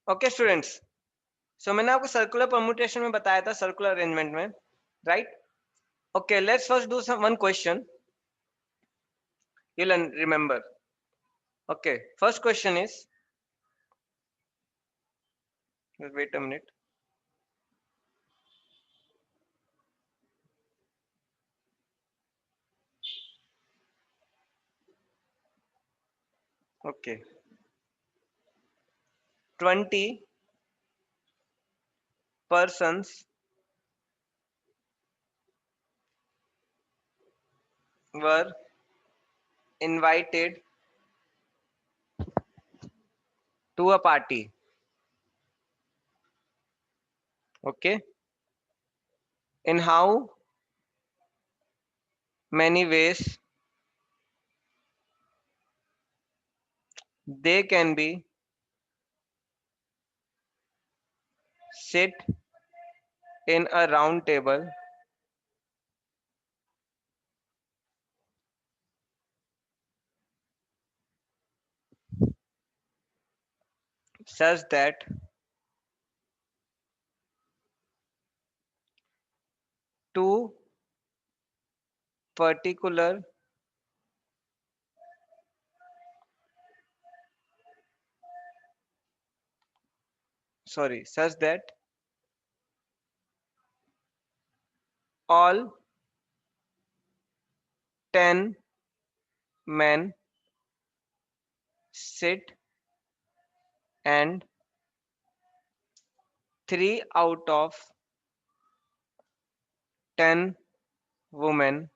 Okay students, सो मैंने आपको circular permutation में बताया था, सर्कुलर अरेंजमेंट में, right? Okay, let's first do some one question you'll remember. Okay, first question is, wait a minute. Okay, 20 persons were invited to a party. Okay, in how many ways they can be sit in a round table such that two particular such that all 10 men sit and 3 out of 10 women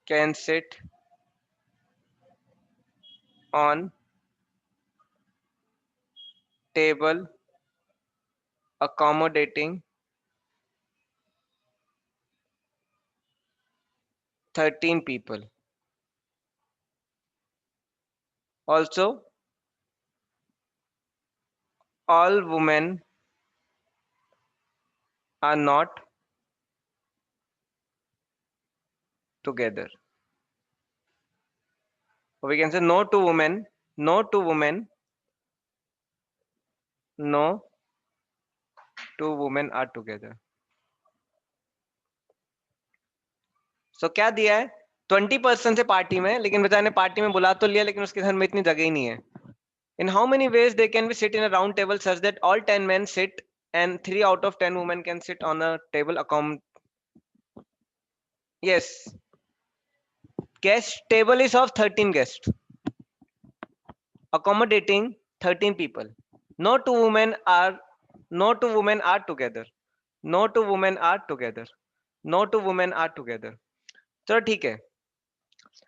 can sit on table accommodating 13 people. Also, all women are not together. We can say no two women, no two women, no two women are together. So क्या दिया है? 20% है party में, लेकिन बेचारे ने party में बुला तो लिया, लेकिन उसके घर में इतनी जगह ही नहीं है. In how many ways they can be sit in a round table such that all 10 men sit and 3 out of 10 women can sit on a table Yes. Guest table is of 13 guests. Accommodating 13 people. No two women are together. No two women are together. No two women are together. चलो ठीक है.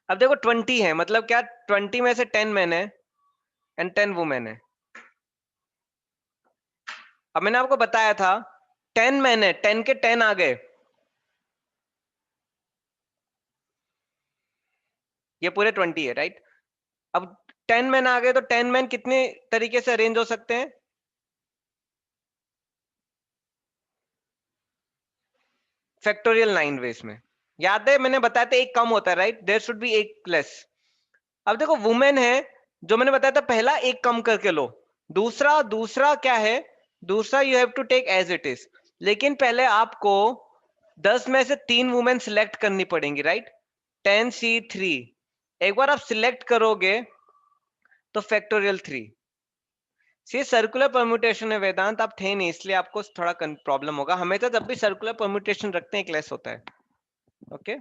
अब देखो 20 है, मतलब क्या 20 में से 10 men है एंड 10 वुमेन है. अब मैंने आपको बताया था 10 men है, 10 के 10 आ गए. ये पूरे 20 है, राइट? अब 10 men आ गए तो 10 men कितने तरीके से अरेंज हो सकते हैं? फैक्टोरियल 9 वेज में. याद है मैंने बताया था एक कम होता है, राइट? देयर शुड बी एक लेस. अब देखो वुमेन है, जो मैंने बताया था पहला एक कम करके लो. दूसरा क्या है? दूसरा you have to take as it is. लेकिन पहले आपको 10 में से 3 वुमेन सिलेक्ट करनी पड़ेंगी, राइट? 10C3. एक बार आप सिलेक्ट करोगे तो फैक्टोरियल 3. सी सर्कुलर परम्यूटेशन है वेदांत, आप थे नहीं इसलिए आपको थोड़ा प्रॉब्लम होगा. हमेशा जब भी सर्कुलर परम्यूटेशन रखते हैं एक लेस होता है. ओके,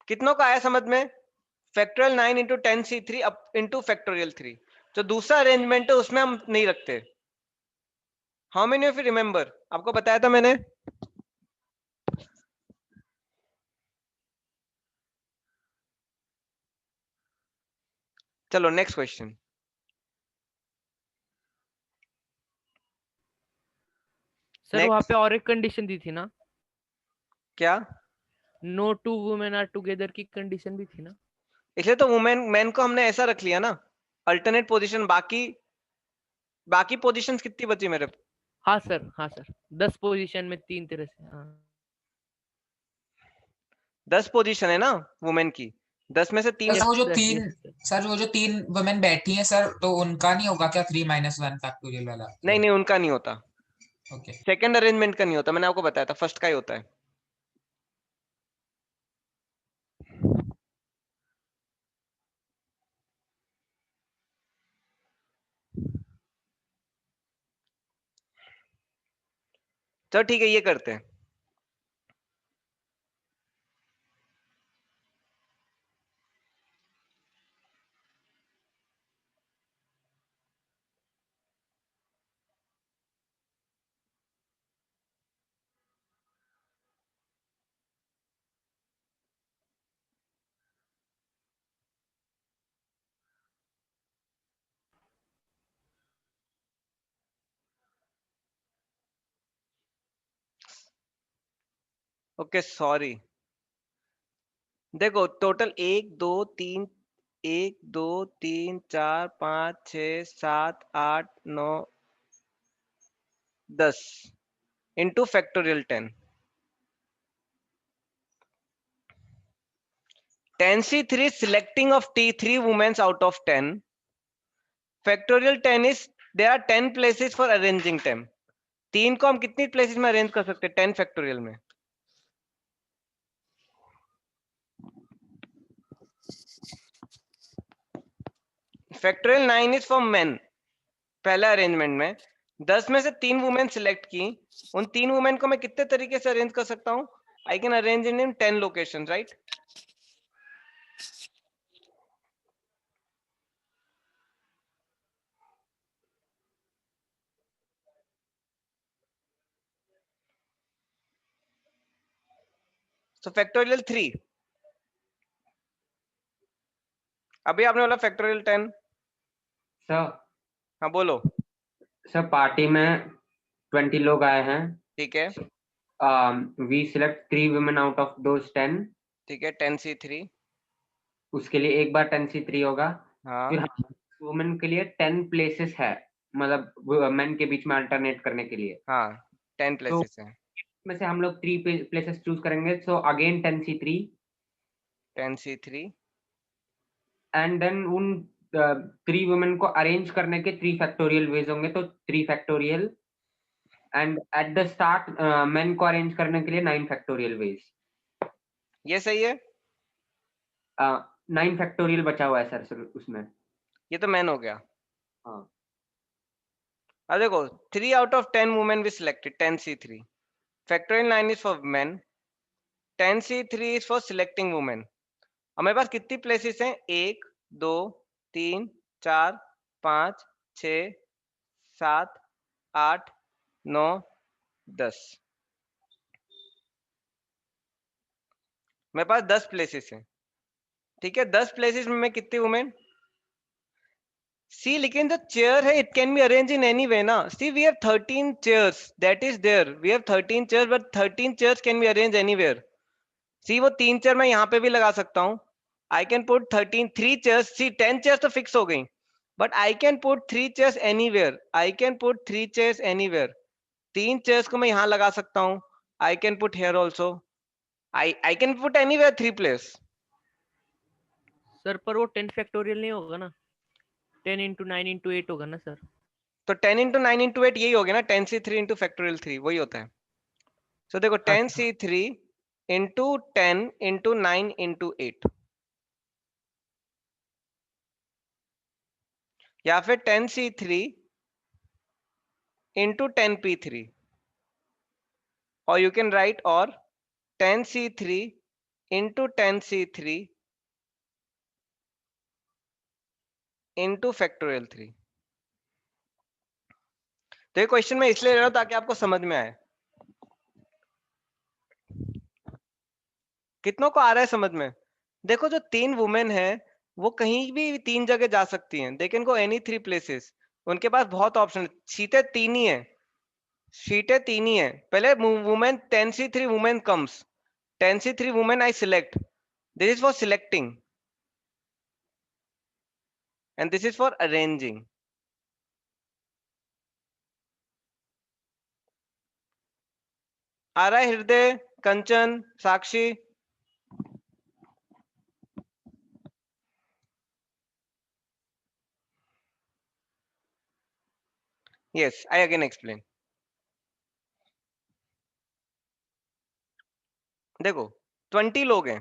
कितनों का आया समझ में? Factorial 9 into 10C3 up into factorial 3. जो दूसरा अरेंजमेंट है उसमें हम नहीं रखते. How many of you remember? आपको बताया था मैंने. चलो नेक्स्ट क्वेश्चन. सर वहां पे और एक कंडीशन दी थी ना? क्या? No two women are together की कंडीशन भी थी ना? इसलिए तो वुमेन मैन को हमने ऐसा रख लिया ना, अल्टरनेट पोजीशन. बाकी पोजीशंस कितनी बची मेरे? हाँ सर, हाँ सर, 10 पोजीशन में 3 तरह से. हाँ 10 पोजीशन है ना वुमेन की, 10 में से 3. वो जो सर, तीन yes, sir. सर वो जो 3 वुमेन बैठी हैं सर, तो उनका नहीं होगा क्या 3 - 1 फैक्टोरियल वाला? नहीं नहीं, उनका नहीं होता। ओके। सेकंड अरेंजमेंट का नहीं होता, मैंने आपको बताया था, फर्स्ट का ही होता है। चलो ठीक है, ये करते हैं। ओके सॉरी, देखो total 1 2 3 1 2 3 4 5 6 7 8 9 10 into factorial 10, 10C3 selecting of T3 women out of 10. Factorial 10 is there are 10 places for arranging 10. 3 को हम कितनी प्लेसेस में अरेंज कर सकते हैं 10 फैक्टोरियल में? Factorial 9 is for main. पहला अरेंजमेंट में 10 में से 3 वुमेन सिलेक्ट की, उन 3 वुमेन को मैं कितने तरीके से अरेंज कर सकता हूं? I can arrange in 10 location, right? So factorial 3, अभी आपने बोला फैक्टोरियल 10। सर हाँ बोलो। सर पार्टी में 20 लोग आए हैं। ठीक है, we select 3 women out of those 10। ठीक है, 10C3। उसके लिए एक बार 10C3 होगा। हाँ फिर वुमेन के लिए 10 प्लेसेस है, मतलब मेन के बीच में अल्टरनेट करने के लिए। हाँ 10 तो प्लेसेस है। में से हम लोग 3 प्लेसेस चूज करेंगे। So again 10C3 10C3 and then उन 3 वुमेन को अरेंज करने के 3 फैक्टोरियल वेज होंगे, तो 3 factorial. And at the start main को अरेंज करने के लिए 9 फैक्टोरियल वेज। ये सही है। 9 फैक्टोरियल बचा हुआ है सर उसमें। ये तो मैन हो गया। हाँ अब देखो 3 out of 10 women we selected 10C3, factorial 9 is for men, 10C3 is for selecting women। हमारे पास कितनी प्लेसेस हैं? 1 2 3 4 5 6 7 8 9 10, मेरे पास 10 प्लेसेस हैं। ठीक है, 10 प्लेसेस में मैं कितनी वुमेन? सी लेकिन जो चेयर है it can be arrange in any way ना। See we have 13 chairs, that is there, we have 13 chairs, but 13 chairs can be arrange anywhere. See वो 3 चेयर मैं यहाँ पे भी लगा सकता हूँ। I can put 3 chairs. See 10 chairs तो फिक्स हो गई, but I can put 3 chairs anywhere. I can put 3 chairs anywhere. 3 chairs को मैं यहाँ लगा सकता हूँ। I can put here also. I can put anywhere 3 place. Sir पर वो 10 फैक्टोरियल नहीं होगा ना, 10 into 9 into 8 होगा ना सर। तो 10 into 9 into 8 यही हो गया ना, 10C3 into factorial 3 वही होता है। सो देखो 10C3 into 10 into 9 into 8, या फिर 10C3 into 10P3, और यू कैन राइट और 10C3 into 10C3 into factorial 3। तो ये क्वेश्चन मैं इसलिए ले रहा हूं ताकि आपको समझ में आए। कितनों को आ रहा है समझ में? देखो जो 3 वुमेन है वो कहीं भी 3 जगह जा सकती हैं, they can go any 3 places. उनके पास बहुत ऑप्शन, सीटें 3 ही है, सीटें 3 ही है। पहले women 10C3 women comes, 10C3 women I select, this is for selecting and this is for arranging. आ रहा है Hriday, Kanchan, Sakshi? Yes I again explain. देखो 20 लोग हैं,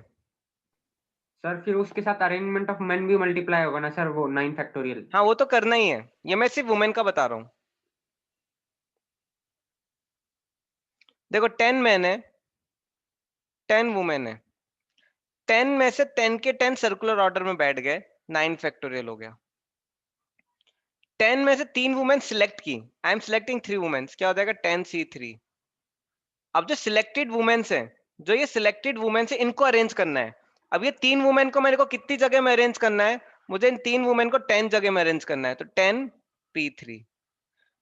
सर फिर उसके साथ अरेंजमेंट ऑफ मेन भी मल्टीप्लाई होगा ना सर, वो 9 फैक्टोरियल। हाँ वो तो करना ही है, ये मैं सिर्फ वुमेन का बता रहा हूँ। देखो 10 मैन है, 10 वुमेन है, 10 में से 10 के 10 सर्कुलर ऑर्डर में बैठ गए, 9 फैक्टोरियल हो गया। 10 में से 3 वुमेन सिलेक्ट की, आई एम सिलेक्टिंग 3 वुमेन, क्या हो जाएगा 10C3। अब जो सिलेक्टेड वुमेन्स हैं, जो ये सिलेक्टेड वुमेन्स है, इनको अरेंज करना है। अब ये 3 वुमेन को मेरे को कितनी जगह में अरेंज करना है, मुझे इन 3 वुमेन को 10 जगह में अरेंज करना है, तो 10P3।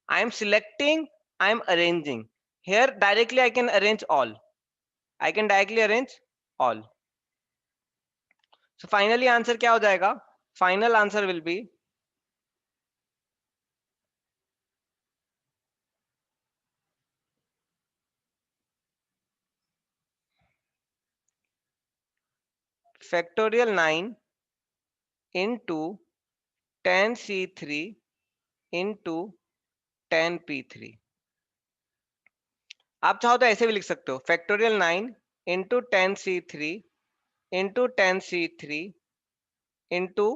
I am selecting, I am arranging, here directly I can arrange all, I can directly arrange all. So finally answer क्या हो जाएगा, final answer will be factorial 9 into 10C3 into 10P3। आप चाहो तो ऐसे भी लिख सकते हो, factorial 9 into 10C3 into 10C3 into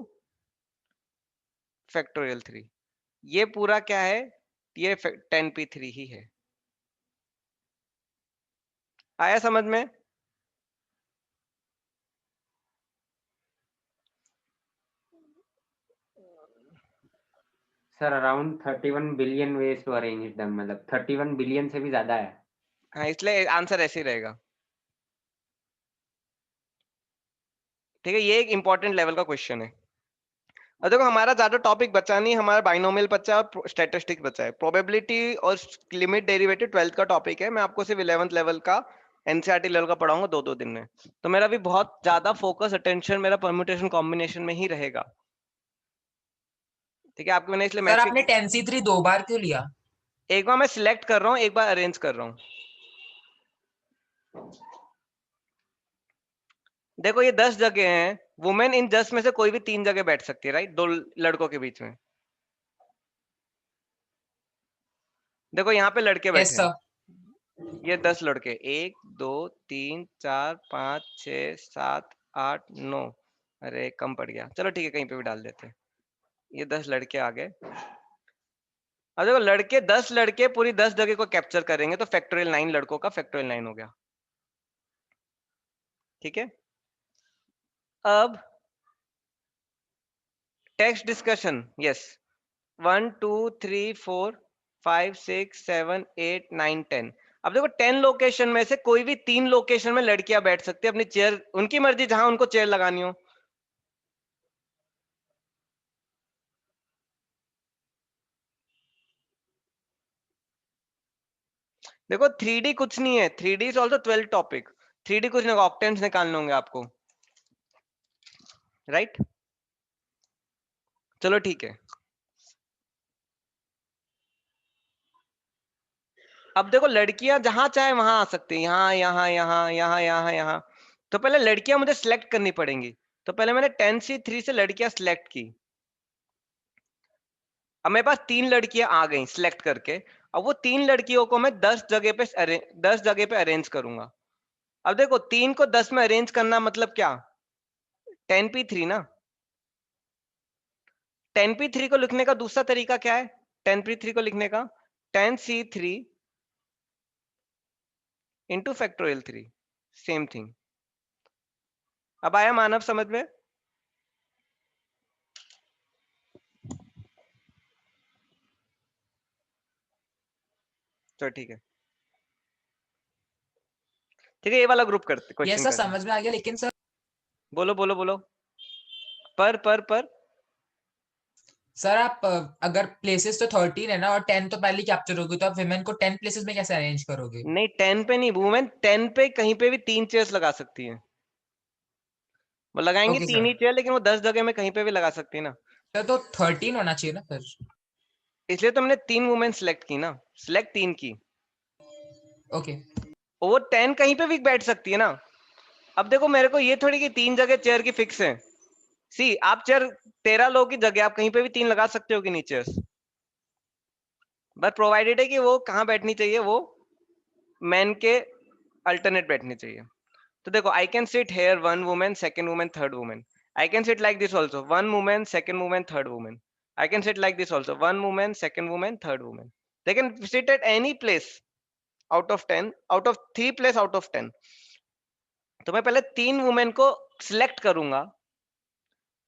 factorial 3। ये पूरा क्या है, ये 10P3 ही है। आया समझ में? Sir around 31 billion ways to arrange them, मतलब 31 बिलियन से भी ज्यादा है। हाँ इसलिए आंसर ऐसे ही रहेगा। ठीक है, ये एक इंपॉर्टेंट लेवल का क्वेश्चन है। और देखो हमारा ज्यादा टॉपिक बचा नहीं, हमारा बाइनोमियल बचा है और स्टैटिस्टिक्स बचा है। प्रोबेबिलिटी और लिमिट डेरिवेटिव 12th का टॉपिक है, मैं आपको सिर्फ 11th लेवल का एनसीईआरटी लेवल का पढ़ाऊंगा 2-2 दिन में। तो मेरा भी बहुत ज्यादा फोकस अटेंशन मेरा परम्यूटेशन कॉम्बिनेशन में ही रहेगा। ठीक है, आपके मैंने इसलिए सर आपने मैट्रिक्स 10C3 2 बार क्यों लिया? एक बार मैं सिलेक्ट कर रहा हूँ, एक बार अरेंज कर रहा हूँ। देखो ये 10 जगह हैं, वुमेन इन 10 में से कोई भी 3 जगह बैठ सकती है, राइट, 2 लड़कों के बीच में। देखो यहाँ पे लड़के यस बैठे हैं, सर। ये 10 लड़के, 1 2 3 4 5 6 7 8 9, अरे कम पड़ गया, चलो ठीक है कहीं पे भी डाल देते हैं। ये 10 लड़के आ गए। अब देखो लड़के 10 लड़के पूरी 10 जगह को कैप्चर करेंगे, तो फैक्टोरियल 9 लड़कों का फैक्टोरियल 9 हो गया। ठीक है, अब टेक्स्ट डिस्कशन, यस 1 2 3 4 5 6 7 8 9 10। अब देखो 10 लोकेशन में से कोई भी 3 लोकेशन में लड़कियां बैठ सकती है, अपनी चेयर उनकी मर्जी जहां उनको चेयर लगानी हो। देखो 3D कुछ नहीं है, 3D is also 12 topic. 3D कुछ नहीं, ऑक्टेंट्स निकालने होंगे आपको, राइट? चलो ठीक है, अब देखो लड़कियां जहां चाहे वहां आ सकती है, यहाँ यहाँ यहाँ यहाँ यहाँ यहाँ। तो पहले लड़कियां मुझे सिलेक्ट करनी पड़ेंगी, तो पहले मैंने 10C3 से लड़कियां सिलेक्ट की। अब मेरे पास 3 लड़कियां आ गई सिलेक्ट करके, अब वो 3 लड़कियों को मैं 10 जगह पे 10 जगह पे अरेंज करूंगा। अब देखो 3 को 10 में अरेंज करना मतलब क्या, 10P3 ना। 10P3 को लिखने का दूसरा तरीका क्या है, 10P3 को लिखने का 10C3 into factorial 3, same thing. अब आया मानव समझ में? तो ठीक है, ठीक है ये वाला ग्रुप करते, यस क्वेश्चन सर करते, समझ में आ गया, लेकिन सर बोलो बोलो बोलो। पर सर आप अगर प्लेसेस तो 13 है ना, और 10 तो पहले कैप्चर होगी, तो आप विमेन को 10 प्लेसेस में कैसे अरेंज करोगे? नहीं 10 पे नहीं, वुमेन 10 पे कहीं पे भी 3 चेयर्स लगा सकती है, वो लगाएंगी ओके 3 सर। ही चेयर, लेकिन वो 10 जगह में कहीं पे भी लगा सकती है ना। सर तो 13 होना चाहिए ना फिर। इसलिए तो हमने 3 वुमेन सिलेक्ट की ना, सिलेक्ट 3 की, ओके वो 10 कहीं पे भी बैठ सकती है ना। अब देखो मेरे को ये थोड़ी कि 3 जगह चेयर की फिक्स है। सी आप चेयर 13 लोगों की जगह आप कहीं पे भी 3 लगा सकते हो कि नहीं चेयर्स, बट प्रोवाइडेड है कि वो कहाँ बैठनी चाहिए, वो मैन के अल्टरनेट बैठनी चाहिए। तो देखो I can sit here one women, second women, third women. I can sit like this also, one women, second women, third women. I can sit like this also, one women, second women, third women. They can sit at any place out of 10, out of 3 place out of 10। तो मैं पहले 3 women को select करूंगा,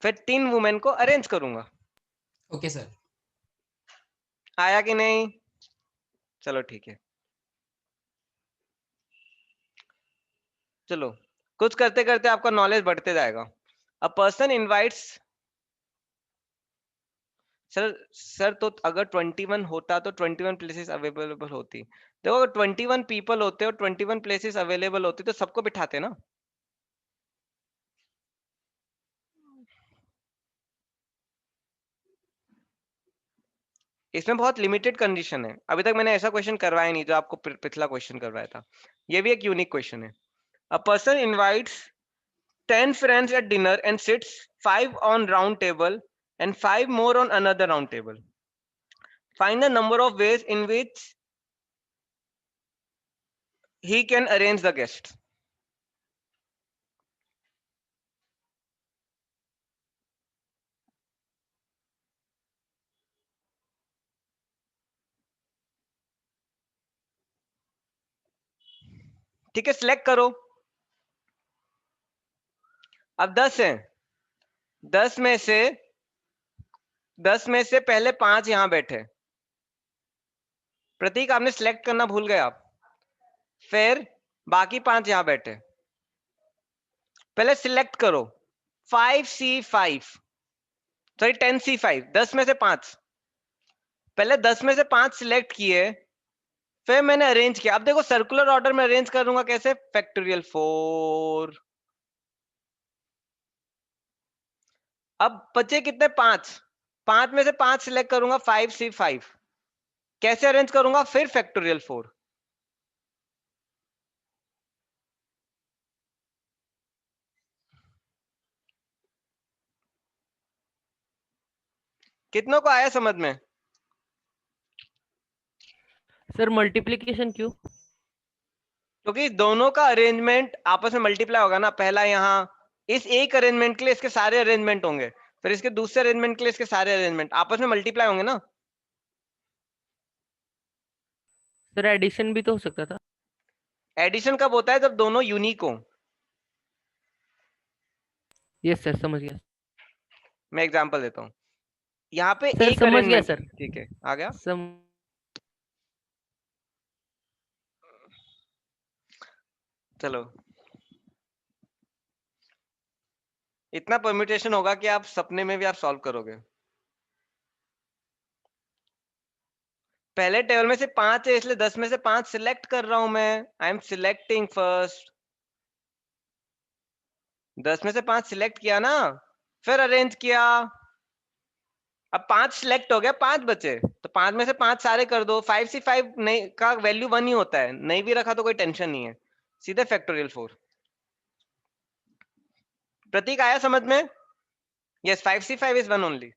फिर 3 women को arrange करूंगा। Okay sir. आया कि नहीं? चलो ठीक है, चलो कुछ करते करते आपका नॉलेज बढ़ते जाएगा। अ पर्सन इनवाइट्स, सर तो अगर 21 होता तो 21 प्लेसेस अवेलेबल होती। देखो अगर 21 पीपल होते और 21 प्लेसेस अवेलेबल होती तो सबको बिठाते ना। इसमें बहुत लिमिटेड कंडीशन है, अभी तक मैंने ऐसा क्वेश्चन करवाया नहीं जो आपको पिछला क्वेश्चन करवाया था। ये भी एक यूनिक क्वेश्चन है। अ person invites 10 friends at dinner and sits 5 on round table and 5 more on another round table. Find the number of ways in which he can arrange the guests. ठीक है, select करो। अब 10 है, 10 में से 10 में से पहले 5 यहां बैठे। प्रतीक आपने सिलेक्ट करना भूल गए आप, फिर बाकी 5 यहां बैठे। पहले सिलेक्ट करो 5C5, सॉरी 10C5, 10 में से 5। पहले 10 में से 5 सिलेक्ट किए, फिर मैंने अरेंज किया। अब देखो सर्कुलर ऑर्डर में अरेंज करूंगा कैसे, फैक्टोरियल 4। अब बचे कितने, 5। 5 में से 5 सिलेक्ट करूंगा 5C5, कैसे अरेंज करूंगा, फिर फैक्टोरियल 4। कितनों को आया समझ में? सर मल्टीप्लिकेशन क्यों? क्योंकि दोनों का अरेंजमेंट आपस में मल्टीप्लाई होगा ना। पहला यहाँ इस एक अरेंजमेंट के लिए इसके सारे अरेंजमेंट होंगे, फिर इसके दूसरे अरेंजमेंट के लिए इसके सारे अरेंजमेंट आपस में मल्टीप्लाई होंगे ना। सर एडिशन भी तो हो सकता था। एडिशन कब होता है, जब दोनों यूनिक हो। यस सर, समझ गया। मैं एग्जांपल देता हूँ, यहाँ पे सर एक समझ गया अरेंजमेंट, सर। ठीक है आ गया। चलो इतना परम्यूटेशन होगा कि आप सपने में भी आप सॉल्व करोगे। पहले टेबल में से 5 है, इसलिए 10 में से 5 सिलेक्ट कर रहा हूं मैं। I am selecting first. 10 में से 5 सिलेक्ट किया ना, फिर अरेंज किया। अब 5 सिलेक्ट हो गया, 5 बचे, तो 5 में से 5 सारे कर दो। 5C5 नहीं का वैल्यू 1 ही होता है, नहीं भी रखा तो कोई टेंशन नहीं है, सीधे फैक्टोरियल 4। प्रतीक आया समझ में? Yes, 5C5 is 1 only.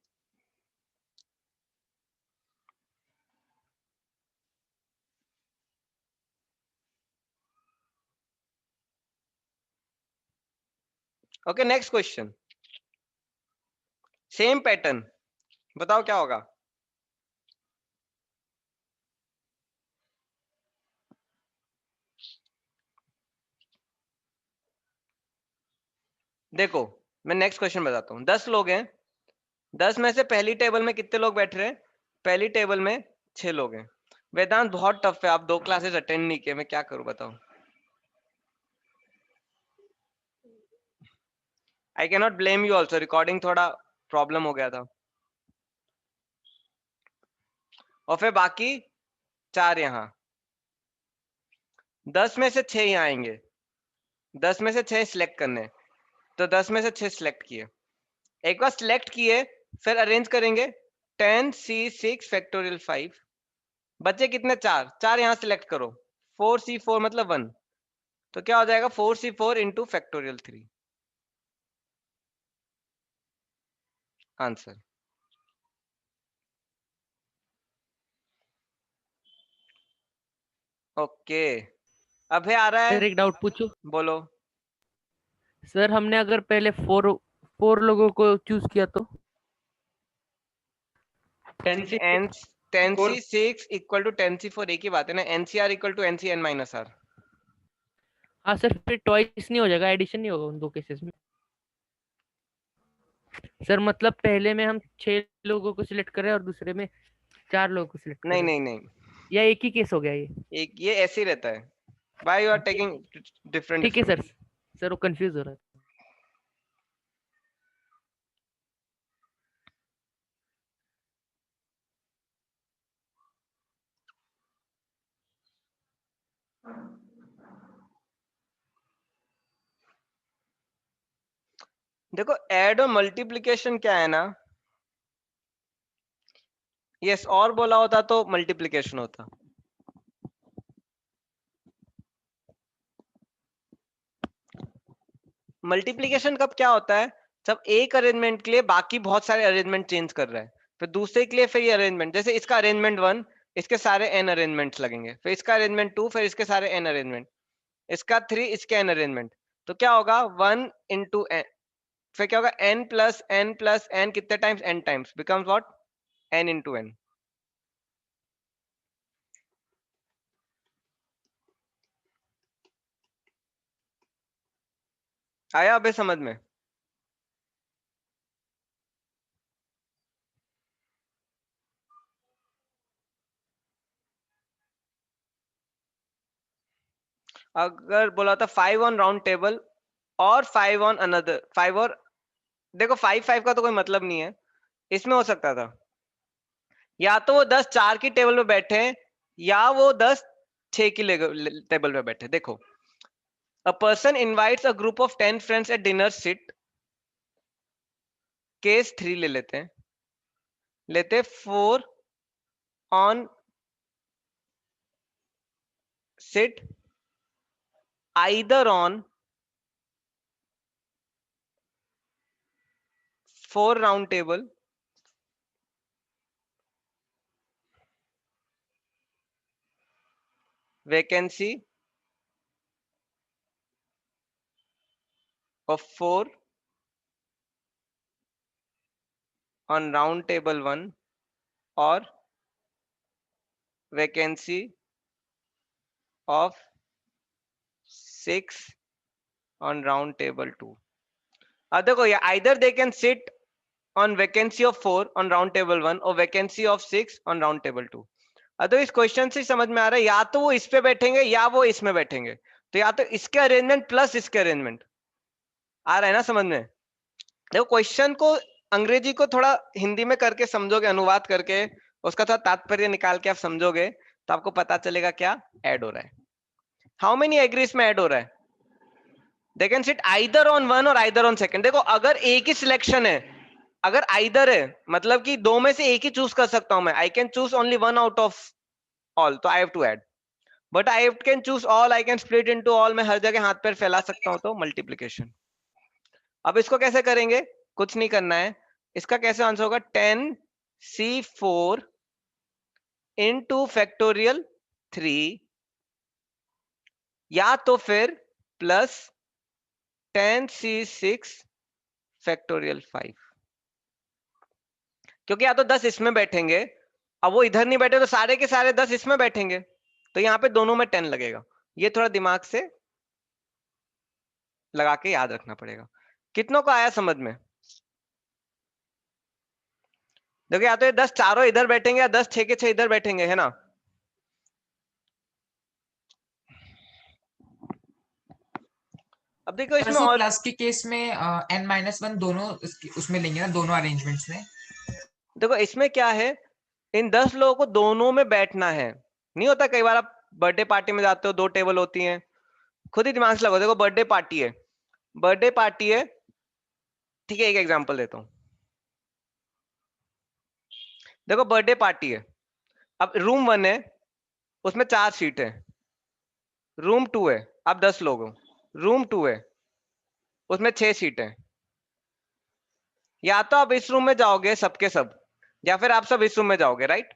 Okay next question, same pattern, बताओ क्या होगा। देखो मैं नेक्स्ट क्वेश्चन बताता हूँ। 10 लोग हैं, 10 में से पहली टेबल में कितने लोग बैठ रहे हैं, पहली टेबल में 6 लोग हैं। वेदांत बहुत टफ है, आप 2 क्लासेस अटेंड नहीं किए, मैं क्या करूं बताओ। I can not blame you also, recording थोड़ा प्रॉब्लम हो गया था। और फिर बाकी 4 यहाँ, 10 में से 6 यहाँ आएंगे, 10 में से 6 सिलेक्ट करने, तो 10 में से 6 सिलेक्ट किए। एक बार सिलेक्ट किए फिर अरेंज करेंगे 10C6 फैक्टोरियल 5। बचे कितने, 4। 4 यहाँ सिलेक्ट करो, 4C4 मतलब 1, तो क्या हो जाएगा 4C4 into factorial 3 answer. Okay अभी आ रहा सर है, एक डाउट पूछूं? बोलो। सर हमने अगर पहले फोर लोगों को चूज किया तो 10C N 10C 4 6 equal to 10C 4 एक ही बात है ना, NCR equal to NCN minus R। हाँ सर, फिर ट्वाइस नहीं हो जाएगा, एडिशन नहीं होगा उन दो केसेस में? सर मतलब पहले में हम 6 लोगों को सिलेक्ट करें और दूसरे में 4 लोगों को सिलेक्ट नहीं करें, नहीं नहीं, या एक ही केस हो गया ये? एक ये ऐसे ही रहता है। Why you are taking different ठीक है different? सर। सर वो कंफ्यूज हो रहा है। देखो ऐड और मल्टीप्लिकेशन क्या है ना, यस और बोला होता तो मल्टीप्लिकेशन होता। मल्टीप्लिकेशन कब क्या होता है, जब एक अरेंजमेंट के लिए बाकी बहुत सारे अरेंजमेंट चेंज कर रहा है, फिर दूसरे के लिए फिर ये अरेंजमेंट, जैसे इसका अरेंजमेंट 1, इसके सारे n अरेंजमेंट्स लगेंगे, फिर इसका अरेंजमेंट 2, फिर इसके सारे n अरेंजमेंट, इसका 3, इसके n अरेंजमेंट। तो क्या होगा 1 इंटू n, फिर क्या होगा n प्लस n कितने times, n times, becomes what, n into n। आया अबे समझ में? अगर बोला था 5 ऑन राउंड टेबल और 5 ऑन अनदर 5, और देखो 5 का तो कोई मतलब नहीं है, इसमें हो सकता था या तो वो 10 4 की टेबल पे बैठे हैं, या वो 10 6 की टेबल पे बैठे। देखो a person invites a group of 10 friends at dinner sit, case 3 ले लेते हैं, लेते 4 on sit either on 4 round table vacancy of 4 on round table 1 or vacancy of 6 on round table 2। अब देखो ये either they can sit on vacancy of 4 on round table 1 or vacancy of 6 on round table 2। अब तो इस question से समझ में आ रहा है या तो वो इस पे बैठेंगे या वो इसमें बैठेंगे, तो या तो इसके अरेंजमेंट प्लस इसके अरेंजमेंट। आ रहा है ना समझ में? देखो क्वेश्चन को अंग्रेजी को थोड़ा हिंदी में करके समझोगे, अनुवाद करके उसका थोड़ा तात्पर्य निकाल के आप समझोगे, तो आपको पता चलेगा क्या ऐड हो रहा है। हाउ मेनी एग्रीज में ऐड हो रहा है? They can sit either on 1 और आइदर ऑन सेकंड। देखो अगर एक ही सिलेक्शन है, अगर आइदर है मतलब कि दो में से एक ही चूज कर सकता हूं मैं, I can choose only 1 out of all, तो I have to add. But I can choose all, I can split into all, मैं हर जगह हाथ पैर फैला सकता हूं, तो मल्टीप्लिकेशन। अब इसको कैसे करेंगे, कुछ नहीं करना है, इसका कैसे आंसर होगा 10C4 इंटू फैक्टोरियल 3, या तो फिर प्लस 10C6 फैक्टोरियल 5। क्योंकि या तो 10 इसमें बैठेंगे, अब वो इधर नहीं बैठे तो सारे के सारे 10 इसमें बैठेंगे, तो यहाँ पे दोनों में 10 लगेगा। ये थोड़ा दिमाग से लगा के याद रखना पड़ेगा। कितनों को आया समझ में? देखो या तो ये 10 चारों इधर बैठेंगे या 10 6 के 6 इधर बैठेंगे, है ना? अब देखो इसमें और प्लस के केस में n-1 दोनों उसमें लेंगे ना, दोनों अरेंजमेंट्स में। देखो इसमें क्या है, इन 10 लोगों को दोनों में बैठना है। नहीं होता कई बार आप बर्थडे पार्टी में जाते हो, 2 टेबल होती हैं, खुद ही दिमाग से लगाओ। देखो बर्थडे पार्टी है, बर्थडे पार्टी है, ठीक है, एक एग्जांपल देता हूं। देखो बर्थडे पार्टी है, अब रूम 1 है, उसमें 4 सीट है। रूम 2 है, आप 10 लोग हो, रूम 2 है, उसमें 6 सीट है। या तो आप इस रूम में जाओगे सबके सब, या फिर आप सब इस रूम में जाओगे, राइट?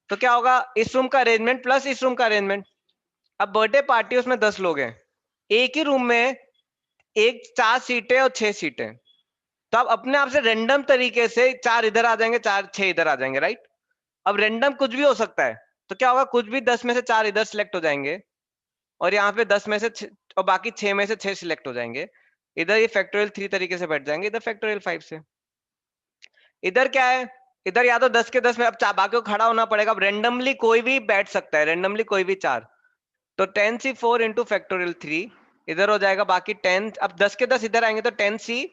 तो क्या होगा, इस रूम का अरेंजमेंट प्लस इस रूम का अरेंजमेंट, अब बर्थडे पार्टी, उसमें 10 लोग हैं, एक ही रूम में एक 4 सीटें और 6 सीटें, तो अब अपने आप से रेंडम तरीके से 4 इधर आ जाएंगे, 6 इधर आ जाएंगे, राइट। अब रेंडम कुछ भी हो सकता है, तो क्या होगा, कुछ भी 10 में से 4 इधर सिलेक्ट हो जाएंगे, और यहाँ पे 10 में से और बाकी 6 में से 6 सिलेक्ट हो जाएंगे। इधर ये फैक्टोरियल 3 तरीके से बैठ जाएंगे, इधर फैक्टोरियल 5 से। इधर क्या है, इधर या तो 10 के 10 में अब बाकी को खड़ा होना पड़ेगा, अब रेंडमली कोई भी बैठ सकता है, रेंडमली कोई भी 4, तो 10c4 इंटू फैक्टोरियल 3 इधर हो जाएगा, बाकी 10, अब 10 के 10 इधर आएंगे तो 10c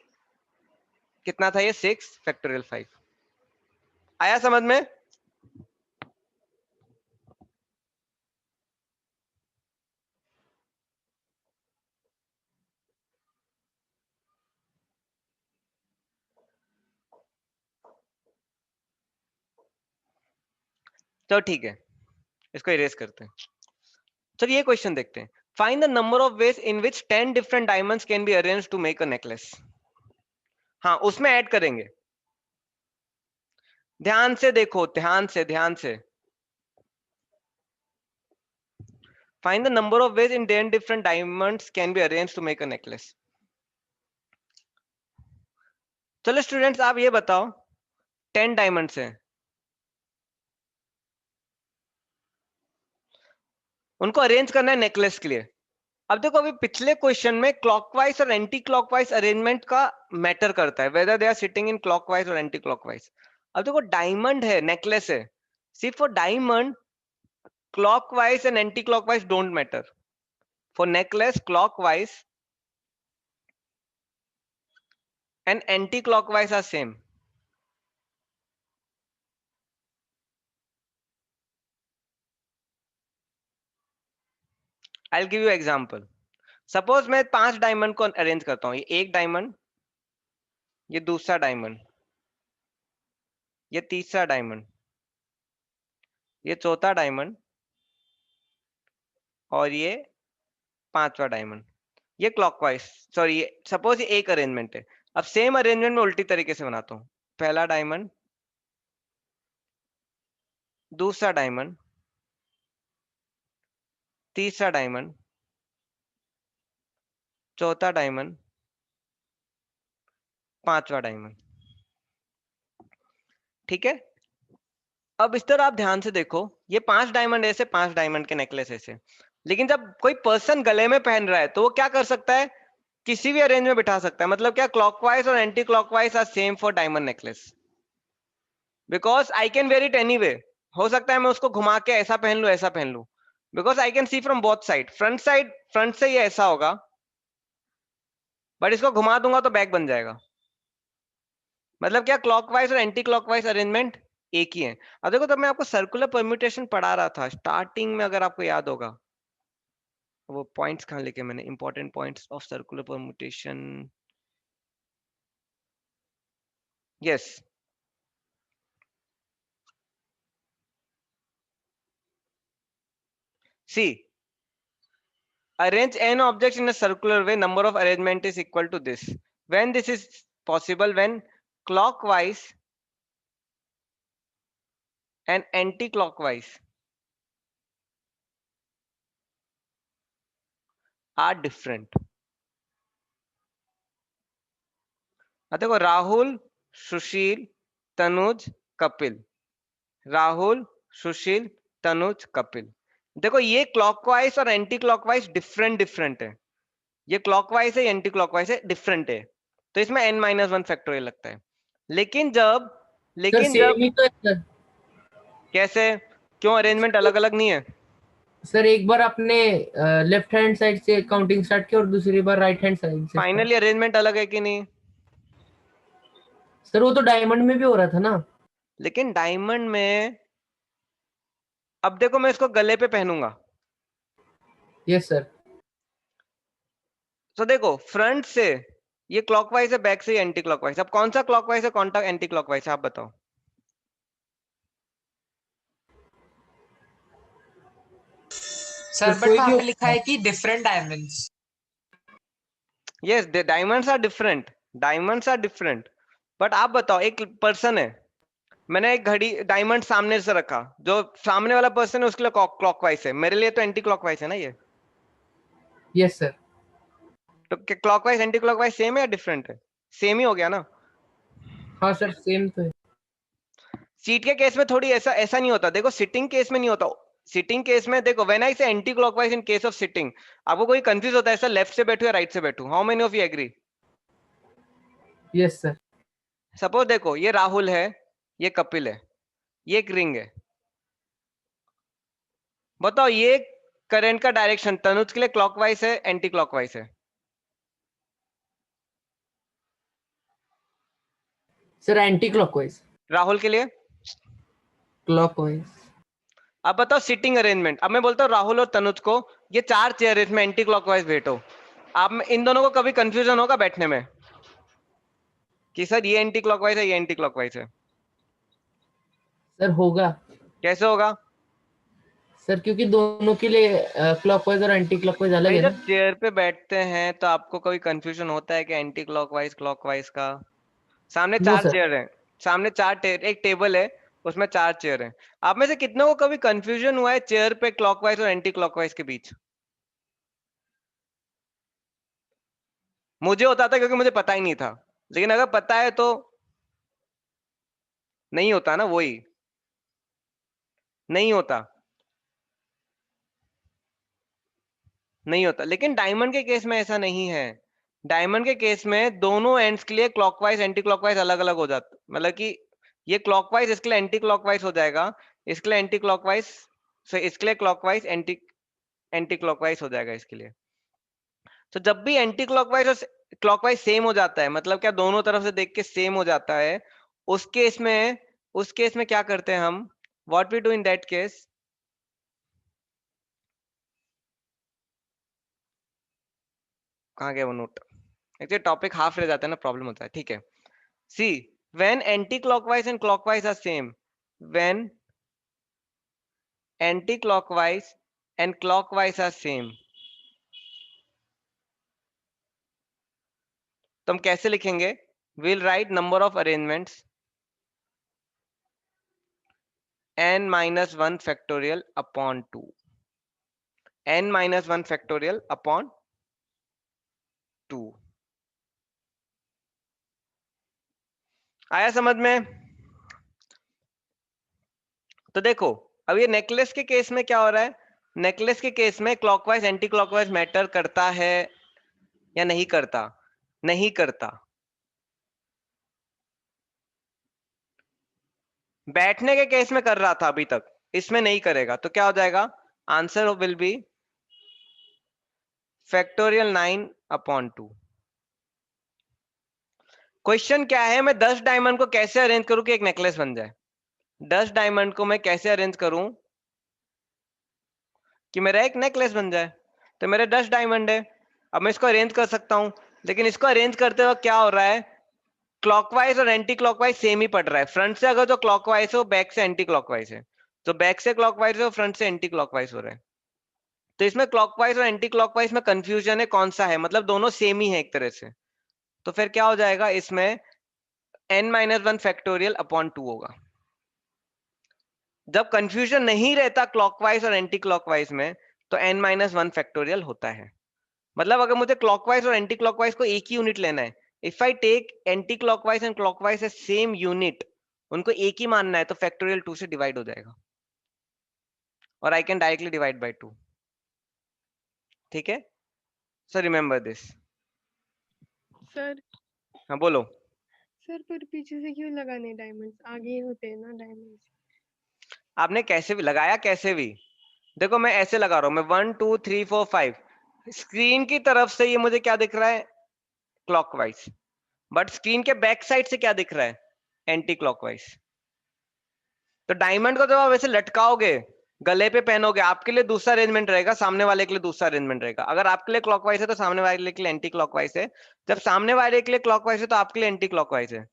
कितना था ये 6 फैक्टोरियल 5। आया समझ में? तो ठीक है, इसको इरेज करते हैं। चलिए ये क्वेश्चन देखते हैं। Find the number of ways in which 10 different diamonds can be arranged to make a necklace. हाँ, उसमें ऐड करेंगे, ध्यान से देखो, ध्यान से। Find the number of ways in 10 different diamonds can be arranged to make a necklace. चलो students, आप ये बताओ, 10 डायमंड्स हैं, उनको अरेंज करना है नेकलेस के लिए। अब देखो, अभी पिछले क्वेश्चन में क्लॉकवाइज और एंटी क्लॉकवाइज अरेंजमेंट का मैटर करता है, whether they are sitting in clockwise और एंटी क्लॉकवाइज। अब देखो, डायमंड है, नेकलेस है, सिर्फ for diamond clockwise and anti clockwise don't matter, for necklace clockwise and anti clockwise are same. I will give you example. Suppose मैं 5 diamond को arrange करता हूं, ये एक डायमंड, ये दूसरा डायमंड, ये तीसरा डायमंड, ये चौथा डायमंड, और ये 5वां डायमंड। ये क्लॉकवाइज, सॉरी, ये सपोज ये एक अरेंजमेंट है। अब सेम अरेंजमेंट में उल्टी तरीके से बनाता हूं, पहला डायमंड, दूसरा डायमंड, तीसरा डायमंड, चौथा डायमंड, 5वां डायमंड। ठीक है, अब इस तरह आप ध्यान से देखो, ये 5 डायमंड ऐसे, 5 डायमंड के नेकलेस ऐसे, लेकिन जब कोई पर्सन गले में पहन रहा है तो वो क्या कर सकता है, किसी भी अरेंज में बिठा सकता है। मतलब क्या, क्लॉकवाइज और anti clockwise are same for diamond necklace, because I can wear it anyway. हो सकता है मैं उसको घुमा के ऐसा पहन लूं, ऐसा पहन लूं, because I can see from both side. Front से ये ऐसा होगा, बट इसको घुमा दूंगा तो बैक बन जाएगा। मतलब क्या, क्लॉकवाइज और एंटी क्लॉकवाइज अरेंजमेंट एक ही है। अब देखो, तब मैं आपको सर्कुलर परम्यूटेशन पढ़ा रहा था स्टार्टिंग में, अगर आपको याद होगा। वो पॉइंट्स कहाँ लिखे मैंने, important points of circular permutation, yes. See, arrange n objects in a circular way, number of arrangement is equal to this. When this is possible, when clockwise and anti-clockwise are different. देखो, राहुल, सुशील, तनुज, कपिल, राहुल, सुशील, तनुज, कपिल। देखो, ये clockwise और anti clockwise different है। ये clockwise है, anti clockwise है, different है, तो इसमें n-1 फैक्टोरियल लगता है। लेकिन जब सेम ही तो है सर। कैसे, क्यों अरेंजमेंट अलग अलग नहीं है? सर एक बार आपने लेफ्ट हैंड साइड से काउंटिंग स्टार्ट की और दूसरी बार राइट हैंड साइड से। फाइनली अरेंजमेंट अलग है कि नहीं? सर वो तो डायमंड में भी हो रहा था ना। लेकिन डायमंड में, अब देखो, मैं इसको गले पे पहनूंगा, यस सर। तो देखो फ्रंट से ये क्लॉकवाइज है, बैक से एंटी क्लॉकवाइज। अब कौन सा क्लॉकवाइज है, कौन सा एंटी क्लॉकवाइज है, आप बताओ। सर बट वहां पे लिखा है कि different diamonds. Yes, diamonds are different, but आप बताओ, एक पर्सन है, मैंने एक घड़ी डायमंड सामने से रखा, जो सामने वाला पर्सन है उसके लिए क्लॉकवाइज है, मेरे लिए तो एंटी क्लॉकवाइज है ना ये। Yes sir. तो क्लॉकवाइज एंटी क्लॉकवाइज सेम है या डिफरेंट है? सेम ही हो गया ना। हाँ सर सेम तो है। सीट के केस में थोड़ी ऐसा ऐसा नहीं होता, देखो सिटिंग केस में नहीं होता। सिटिंग केस में देखो, व्हेन आई से anti clockwise in case of sitting, आपको कोई कंफ्यूज होता है ऐसा लेफ्ट से बैठूं या राइट से बैठूं? How many of you agree? Yes sir. Suppose देखो ये राहुल है, ये कपिल है, ये एक रिंग है, बताओ ये करंट का डायरेक्शन तनुज के लिए क्लॉकवाइज है एंटी क्लॉकवाइज है? Sir anti clockwise. राहुल के लिए? क्लॉकवाइज। अब बताओ सिटिंग अरेंजमेंट, अब मैं बोलता हूँ राहुल और तनुज को ये 4 चेयर है, इसमें एंटी क्लॉकवाइज बैठो, आप में इन दोनों को कभी कंफ्यूजन होगा बैठने में कि सर ये एंटी क्लॉकवाइज है ये एंटी क्लॉकवाइज है? सर होगा। कैसे होगा? सर क्योंकि दोनों के लिए क्लॉकवाइज और एंटी क्लॉकवाइज अलग भाई है जब ना। चेयर पे बैठते हैं तो आपको कभी कंफ्यूजन होता है कि एंटी क्लॉकवाइज क्लॉकवाइज का? सामने नो 4 सर। चेयर है, सामने एक टेबल है, उसमें 4 चेयर है, आप में से कितनों को कभी कंफ्यूजन हुआ है चेयर पे क्लॉकवाइज और एंटी क्लॉकवाइज के बीच? मुझे होता था क्योंकि मुझे पता ही नहीं था, लेकिन अगर पता है तो नहीं होता ना, वही नहीं होता, नहीं होता। लेकिन डायमंड के केस में ऐसा नहीं है, डायमंड के केस में दोनों एंड्स के लिए क्लॉकवाइज एंटी क्लॉकवाइज अलग अलग हो जाता, मतलब कि ये क्लॉकवाइज इसके लिए एंटी क्लॉकवाइज हो जाएगा, इसके लिए एंटी क्लॉकवाइज, सो इसके लिए क्लॉकवाइज एंटी एंटी क्लॉकवाइज हो जाएगा इसके लिए। तो जब भी एंटी क्लॉकवाइज और क्लॉकवाइज सेम हो जाता है, मतलब क्या दोनों तरफ से देख के सेम हो जाता है, उस केस में क्या करते हैं हम, what we do in that case, कहाँ गया वो नोट, एक्चुअली टॉपिक हाफ रह जाता है ना, प्रॉब्लम होता है, ठीक है। See when anti clockwise and clockwise are same, when anti clockwise and clockwise are same, तो हम कैसे लिखेंगे, will write number of arrangements n minus 1 factorial upon 2, n minus 1 factorial upon 2। आया समझ में? तो देखो अब ये नेकलेस के केस में क्या हो रहा है, नेकलेस के केस में क्लॉकवाइज एंटी क्लॉकवाइज मैटर करता है या नहीं करता? नहीं करता। बैठने के केस में कर रहा था अभी तक, इसमें नहीं करेगा, तो क्या हो जाएगा, answer will be factorial 9 upon 2। Question क्या है, मैं 10 डायमंड को कैसे अरेंज करूं कि एक नेकलेस बन जाए? 10 डायमंड को मैं कैसे अरेंज करूं कि मेरा एक नेकलेस बन जाए? तो मेरे 10 डायमंड है, अब मैं इसको अरेंज कर सकता हूं, लेकिन इसको अरेंज करते वक्त क्या हो रहा है, क्लॉकवाइज और एंटी क्लॉकवाइज सेम ही पड़ रहा है। फ्रंट से अगर जो क्लॉकवाइज है वो बैक से एंटी क्लॉकवाइज है, तो बैक से क्लॉकवाइज है वो फ्रंट से एंटी क्लॉकवाइज हो रहा है। तो इसमें क्लॉकवाइज और एंटी क्लॉकवाइज में कंफ्यूजन है कौन सा है, मतलब दोनों सेम ही है एक तरह से। तो फिर क्या हो जाएगा, इसमें n-1 फैक्टोरियल अपॉन 2 होगा। जब कंफ्यूजन नहीं रहता क्लॉकवाइज और एंटी क्लॉकवाइज में, तो n-1 फैक्टोरियल होता है। मतलब अगर मुझे क्लॉकवाइज और एंटी क्लॉकवाइज को एक ही यूनिट लेना है, if I take anti clockwise and clockwise as same unit, उनको एक ही मानना है, तो फैक्टोरियल 2 से डिवाइड हो जाएगा और I can directly divide by 2। ठीक है, सो रिमेंबर दिस। सर हाँ बोलो। सर पर पीछे से क्यों लगाने डायमंड्स, आगे होते हैं ना डायमंड्स। आपने कैसे भी लगाया, कैसे भी देखो, मैं ऐसे लगा रहा हूं, मैं 1 2 3 4 5, स्क्रीन की तरफ से ये मुझे क्या दिख रहा है, क्लॉकवाइज, बट स्क्रीन के बैक साइड से क्या दिख रहा है, एंटी क्लॉकवाइज। तो डायमंड को जब आप वैसे लटकाओगे, गले पे पहनोगे, आपके लिए दूसरा अरेंजमेंट रहेगा, सामने वाले के लिए दूसरा अरेंजमेंट रहेगा। अगर आपके लिए क्लॉकवाइज है तो सामने वाले के लिए एंटी क्लॉकवाइज है, जब सामने वाले के लिए क्लॉकवाइज है तो आपके लिए एंटी क्लॉकवाइज है।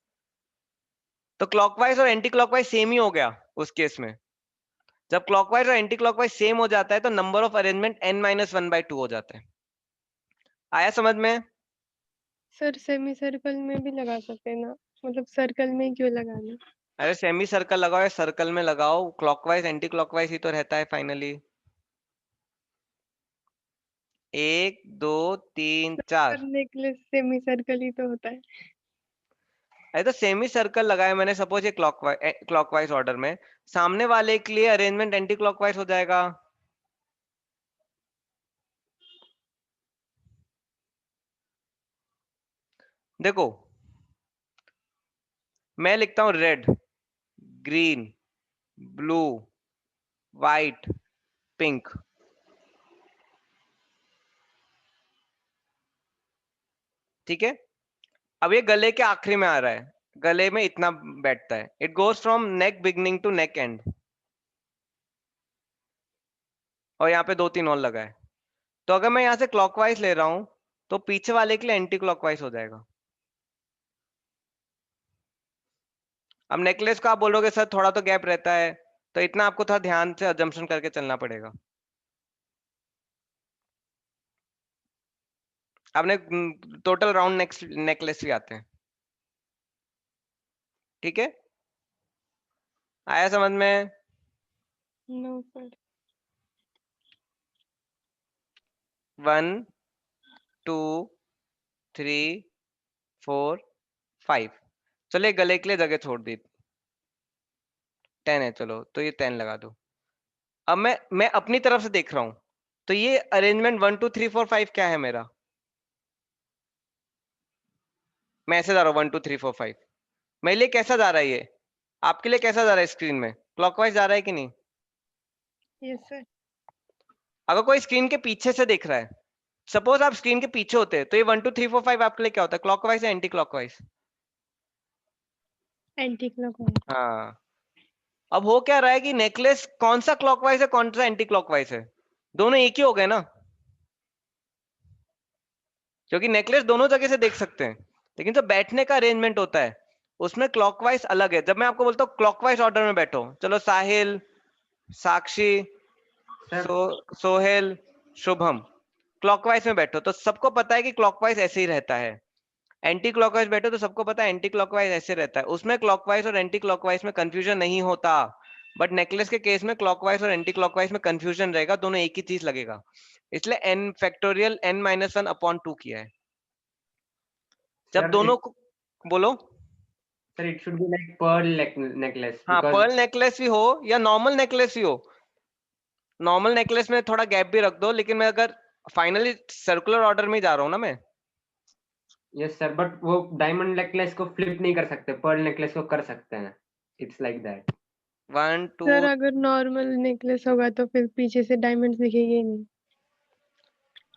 तो क्लॉकवाइज और एंटी क्लॉकवाइज सेम ही हो गया उस केस में। जब क्लॉकवाइज और एंटी क्लॉकवाइज सेम हो जाता है तो नंबर ऑफ अरेंजमेंट n-1/2 हो जाता है। आया समझ में? सर सेमी सर्कल में भी लगा सकते हैं ना, मतलब सर्कल में ही क्यों लगाना। अरे सेमी सर्कल लगाओ या सर्कल में लगाओ, क्लॉकवाइज एंटी क्लॉकवाइज ही तो रहता है फाइनली। 1 2 3 4। नेकलेस सेमी सर्कल ही तो होता है। अरे तो सेमी सर्कल लगाया मैंने, सपोज ये क्लॉकवाइज ऑर्डर में, सामने वाले के लिए अरेंजमेंट एंटी क्लॉकवाइज हो जाएगा। देखो मैं लिखता हूं red, green, blue, white, pink. ठीक है, अब ये गले के आखिरी में आ रहा है, गले में इतना बैठता है, it goes from neck beginning to neck end, और यहाँ पे 2 3 और लगा है। तो अगर मैं यहाँ से क्लॉकवाइज ले रहा हूं तो पीछे वाले के लिए एंटी क्लॉकवाइज हो जाएगा। अब नेकलेस को आप बोलोगे सर थोड़ा तो गैप रहता है, तो इतना आपको थोड़ा ध्यान से अजम्पशन करके चलना पड़ेगा। आपने टोटल राउंड नेकलेस भी आते हैं। ठीक है, आया समझ में? No sir. 1 2 3 4 5। चलिए गले के लिए जगह छोड़ दी, 10 है, चलो तो ये 10 लगा दो। अब मैं अपनी तरफ से देख रहा हूं, तो ये अरेंजमेंट 1 2 3 4 5 क्या है मेरा? मैं ऐसे जा रहा हूँ 1 2 3 4 5। मेरे लिए कैसा जा रहा है ये? आपके लिए कैसा जा रहा है स्क्रीन में? क्लॉकवाइज जा रहा है कि नहीं? Yes sir. अगर कोई स्क्रीन के पीछे से देख रहा है, सपोज आप स्क्रीन के पीछे होते तो ये 1 2 3 4 5 आपके लिए क्या होता है? क्लॉकवाइज या एंटी क्लॉकवाइज? Anti clockwise. हाँ, अब हो क्या रहा है कि नेकलेस कौन सा क्लॉकवाइज है कौन सा एंटी क्लॉकवाइज है? दोनों एक ही हो गए ना, क्योंकि नेकलेस दोनों जगह से देख सकते हैं, लेकिन जो बैठने का अरेंजमेंट होता है उसमें क्लॉकवाइज अलग है। जब मैं आपको बोलता हूँ क्लॉकवाइज ऑर्डर में बैठो, चलो साहिल, साक्षी, सोहेल, शुभम, क्लॉकवाइज में बैठो, तो सबको पता है कि क्लॉकवाइज ऐसे ही रहता है। एंटी क्लॉकवाइज बैठो तो सबको पता है एंटी क्लॉकवाइज ऐसे रहता है। उसमें क्लॉकवाइज और एंटी क्लॉकवाइज में कंफ्यूजन नहीं होता, बट नेकलेस के केस में क्लॉकवाइज और एंटी क्लॉकवाइज में कंफ्यूजन रहेगा, दोनों एक ही चीज लगेगा, इसलिए n फैक्टोरियल n-1/2 किया है। जब Sir, दोनों को बोलो, sir, it should be like pearl necklace हाँ because पर्ल नेकलेस भी हो या नॉर्मल नेकलेस भी हो, नॉर्मल नेकलेस में थोड़ा गैप भी रख दो, लेकिन मैं अगर फाइनली सर्कुलर ऑर्डर में जा रहा हूँ ना मैं। yes sir, but वो डायमंड नेकलेस को फ्लिप नहीं कर सकते, पर्ल नेकलेस को कर सकते हैं। It's like that. 1 सर 2 अगर नॉर्मल नेकलेस होगा तो फिर पीछे से डायमंड्स दिखेंगे ही नहीं।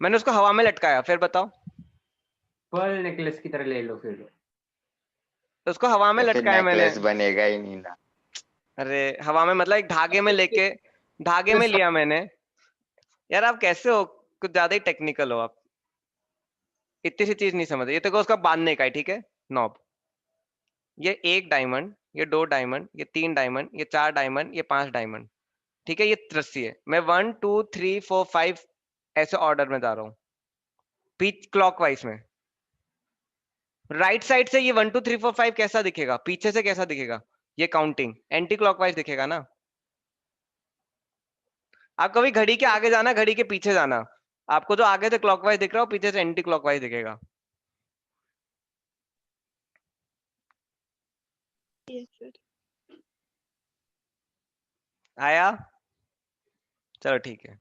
मैंने उसको हवा में लटकाया, फिर बताओ, पर्ल नेकलेस की तरह ले लो फिर। उसको हवा में तो फिर लटकाया मैंने। नेकलेस बनेगा ही नहीं ना। अरे हवा में मतलब एक धागे में लेके, धागे में लिया मैंने। यार आप कैसे हो, कुछ ज्यादा ही टेक्निकल हो आप, इतनी सी चीज नहीं समझे। ये तो उसका बांधने का है, ठीक है, नॉब। ये 1 डायमंड, ये 2 डायमंड, ये 3 डायमंड, ये 4 डायमंड, ये 5 डायमंड, ठीक है, ये रस्सी है। मैं 1 2 3 4 5 ऐसे ऑर्डर में जा रहा हूँ, पीछ क्लॉकवाइज में। राइट साइड से ये 1 2 3 4 5 कैसा दिखेगा, पीछे से कैसा दिखेगा? ये काउंटिंग एंटी क्लॉकवाइज दिखेगा ना। आप कभी घड़ी के आगे जाना, घड़ी के पीछे जाना, आपको जो आगे से क्लॉकवाइज दिख रहा हो पीछे से एंटी क्लॉकवाइज दिखेगा। Yes sir. आया? चलो ठीक है,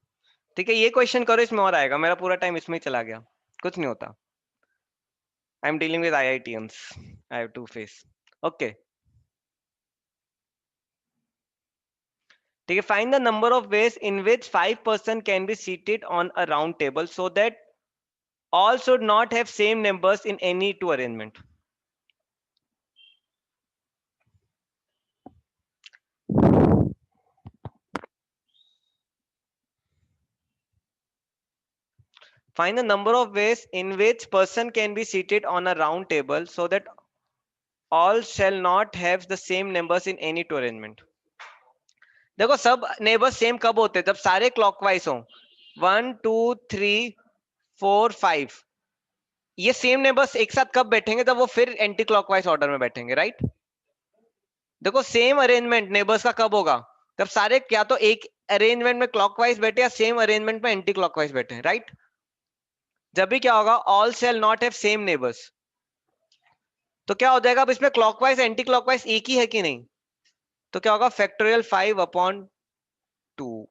ठीक है, ये क्वेश्चन करो, इसमें और आएगा। मेरा पूरा टाइम इसमें ही चला गया, कुछ नहीं होता। I am dealing with IITians, I have to face. Okay ठीक है, find the number of ways in which 5 person can be seated on a round table so that all should not have same numbers in any two arrangement. Find the number of ways in which person can be seated on a round table so that all shall not have the same numbers in any two arrangement. देखो सब neighbours same कब होते हैं? जब सारे clockwise हो, 1 2 3 4 5, ये same neighbours एक साथ कब बैठेंगे? जब वो फिर एंटी क्लॉकवाइज ऑर्डर में बैठेंगे, राइट? देखो सेम अरेंजमेंट नेबर्स का कब होगा, जब सारे क्या तो एक अरेंजमेंट में क्लॉकवाइज बैठे या सेम अरेंजमेंट में एंटी क्लॉकवाइज बैठे, राइट। जब भी क्या होगा, all shall not have same neighbours, तो क्या हो जाएगा, अब इसमें क्लॉकवाइज एंटी क्लॉकवाइज एक ही है कि नहीं, तो क्या होगा, फैक्टोरियल 5/2।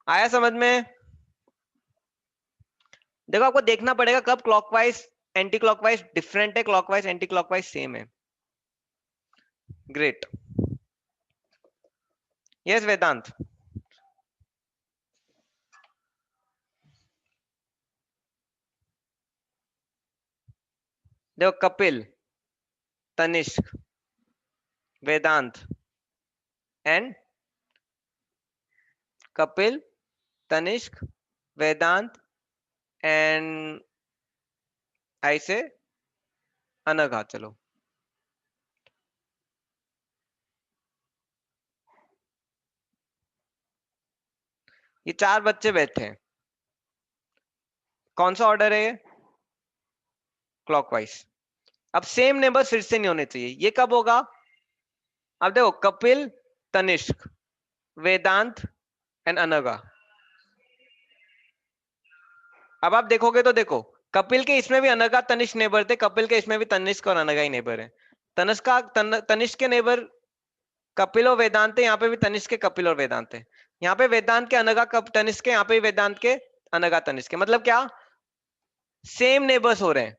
आया समझ में। देखो आपको देखना पड़ेगा कब क्लॉकवाइज एंटी क्लॉकवाइज डिफरेंट है, क्लॉकवाइज एंटी क्लॉकवाइज सेम है। Great, yes Vedant. देखो कपिल, तनिष्क, वेदांत एंड कपिल, तनिष्क, वेदांत एंड ऐसे अनघा। चलो ये 4 बच्चे बैठे हैं, कौन सा ऑर्डर है ये, क्लॉकवाइज। अब सेम नेबर फिर से नहीं होने चाहिए, ये कब होगा, अब देखो कपिल, तनिष्क, वेदांत एंड अनघा। अब आप देखोगे तो देखो कपिल के इसमें भी अनघा तनिष्क नेबर थे, कपिल के इसमें भी तनिष्क और अनघा ही नेबर है। तनिष्क के नेबर कपिल और वेदांत है, यहाँ पे भी तनिष्क के कपिल और वेदांत है, यहाँ पे वेदांत के अनघा तनिष्क के, यहाँ पे वेदांत के अनघा तनिष्क के। मतलब क्या, सेम नेबर्स हो रहे हैं।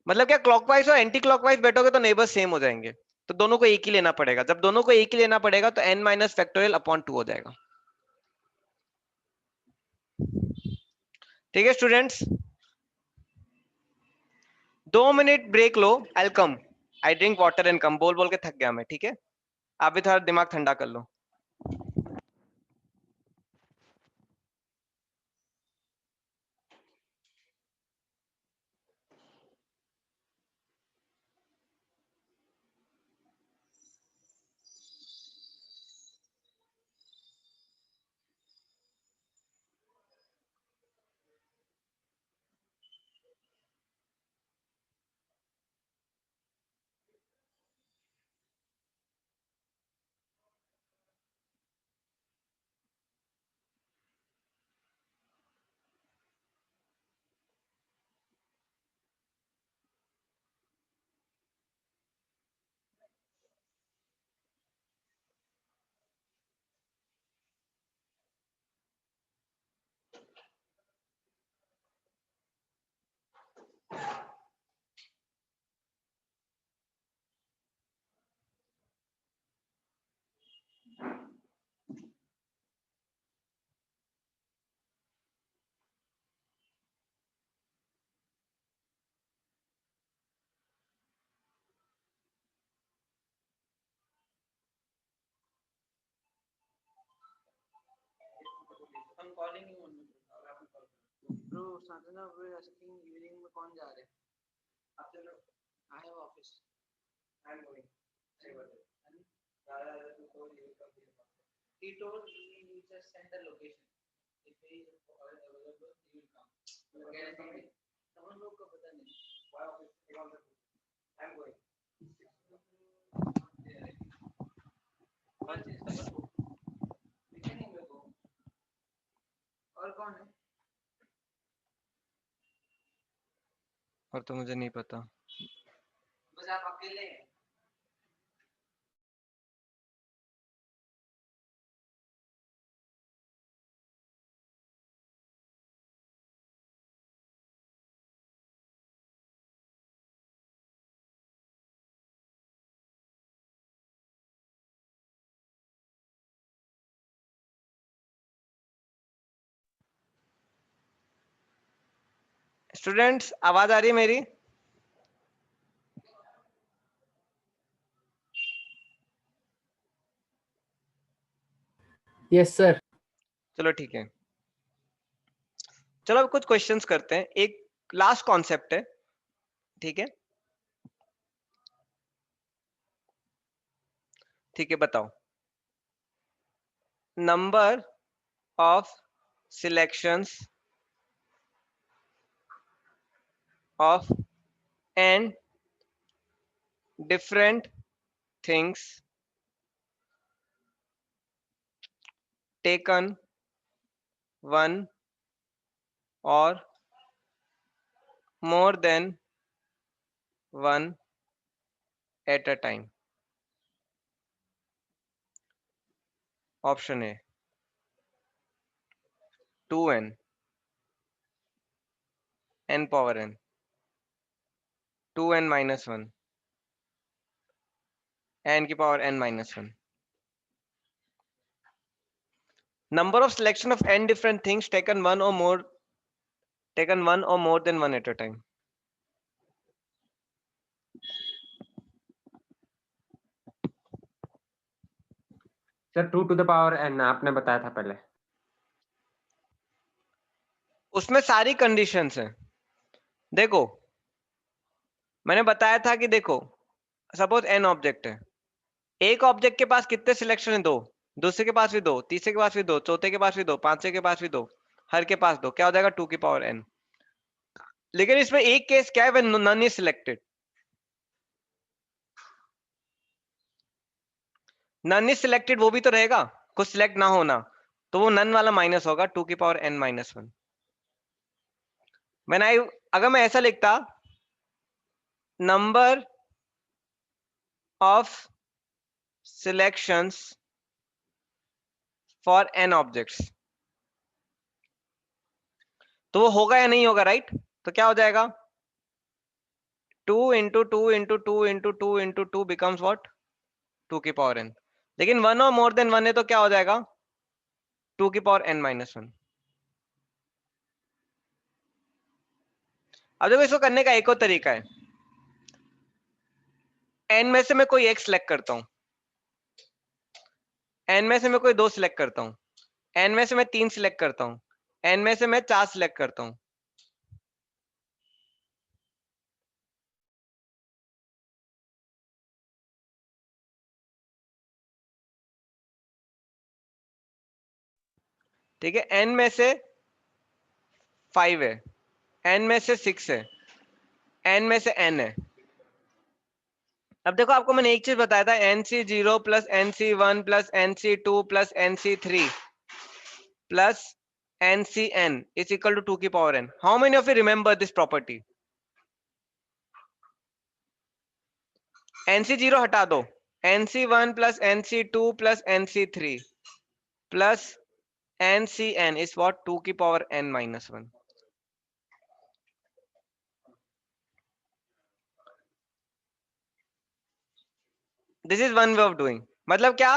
मतलब क्या, क्लॉकवाइज और एंटी क्लॉकवाइज बैठोगे तो नेबर्स सेम हो जाएंगे, तो दोनों को एक ही लेना पड़ेगा। जब दोनों को एक ही लेना पड़ेगा तो n-2 हो जाएगा। ठीक है स्टूडेंट्स, 2 मिनट ब्रेक लो, I come, I drink water and come. बोल बोल के थक गया मैं, ठीक है, आप भी थोड़ा दिमाग ठंडा कर लो। ब्रो साधना ब्रो आस्किंग इवनिंग में कौन जा रहे हैं, आप चलो, I have office, I am going, he told me he just send the location, if he is available he will come, someone लोग को पता नहीं, why office, I am going, कौन चीज का बताओ, दिखे नहीं मेरे को, और कौन है, और तो मुझे नहीं पता। बस आप अकेले हैं, स्टूडेंट्स आवाज आ रही है मेरी? Yes sir. चलो ठीक है, चलो अब कुछ क्वेश्चंस करते हैं, एक लास्ट कॉन्सेप्ट है, ठीक है। ठीक है बताओ, number of selections of n different things taken one or more than one at a time. Option A 2n n power n 2n minus 1 n की power n minus 1. Number of selection of n different things taken one or more than one at a time. Sir 2 to the power n आपने बताया था पहले. उसमें सारी conditions हैं. देखो मैंने बताया था कि देखो सपोज n ऑब्जेक्ट है, एक ऑब्जेक्ट के पास कितने सिलेक्शन है? 2, दूसरे के पास भी 2, तीसरे के पास भी 2, चौथे के पास भी 2, पांचवे के पास भी 2, हर के पास 2. क्या हो जाएगा? 2 की पावर n. लेकिन इसमें एक केस क्या है? When none is selected. None is selected वो भी तो रहेगा, कुछ सिलेक्ट ना होना, तो वो नन वाला माइनस होगा 2 की पावर n minus 1. अगर मैं ऐसा लिखता number of selections for n objects, तो वो होगा या नहीं होगा? राइट. तो क्या हो जाएगा? 2 into 2 into 2 into 2 into 2 becomes what? 2 की पावर n. लेकिन 1 और मोर देन 1 है तो क्या हो जाएगा? 2 की पावर n minus 1. अब देखो इसको करने का एक और तरीका है. n में से मैं कोई एक सिलेक्ट करता हूं, n में से मैं कोई 2 सिलेक्ट करता हूं, n में से मैं 3 सिलेक्ट करता हूं, n में से मैं 4 सिलेक्ट करता हूं. ठीक है. n में से 5 है, n में से 6 है, n में से n है. अब देखो आपको मैंने एक चीज बताया था, nc0 plus nc1 plus nc2 plus nc3 plus ncn is equal to 2 की power n. How many of you remember this property? nc0 हटा दो, nc1 plus nc2 plus nc3 plus ncn is what? 2 की power n minus 1. This is one way of doing. मतलब क्या?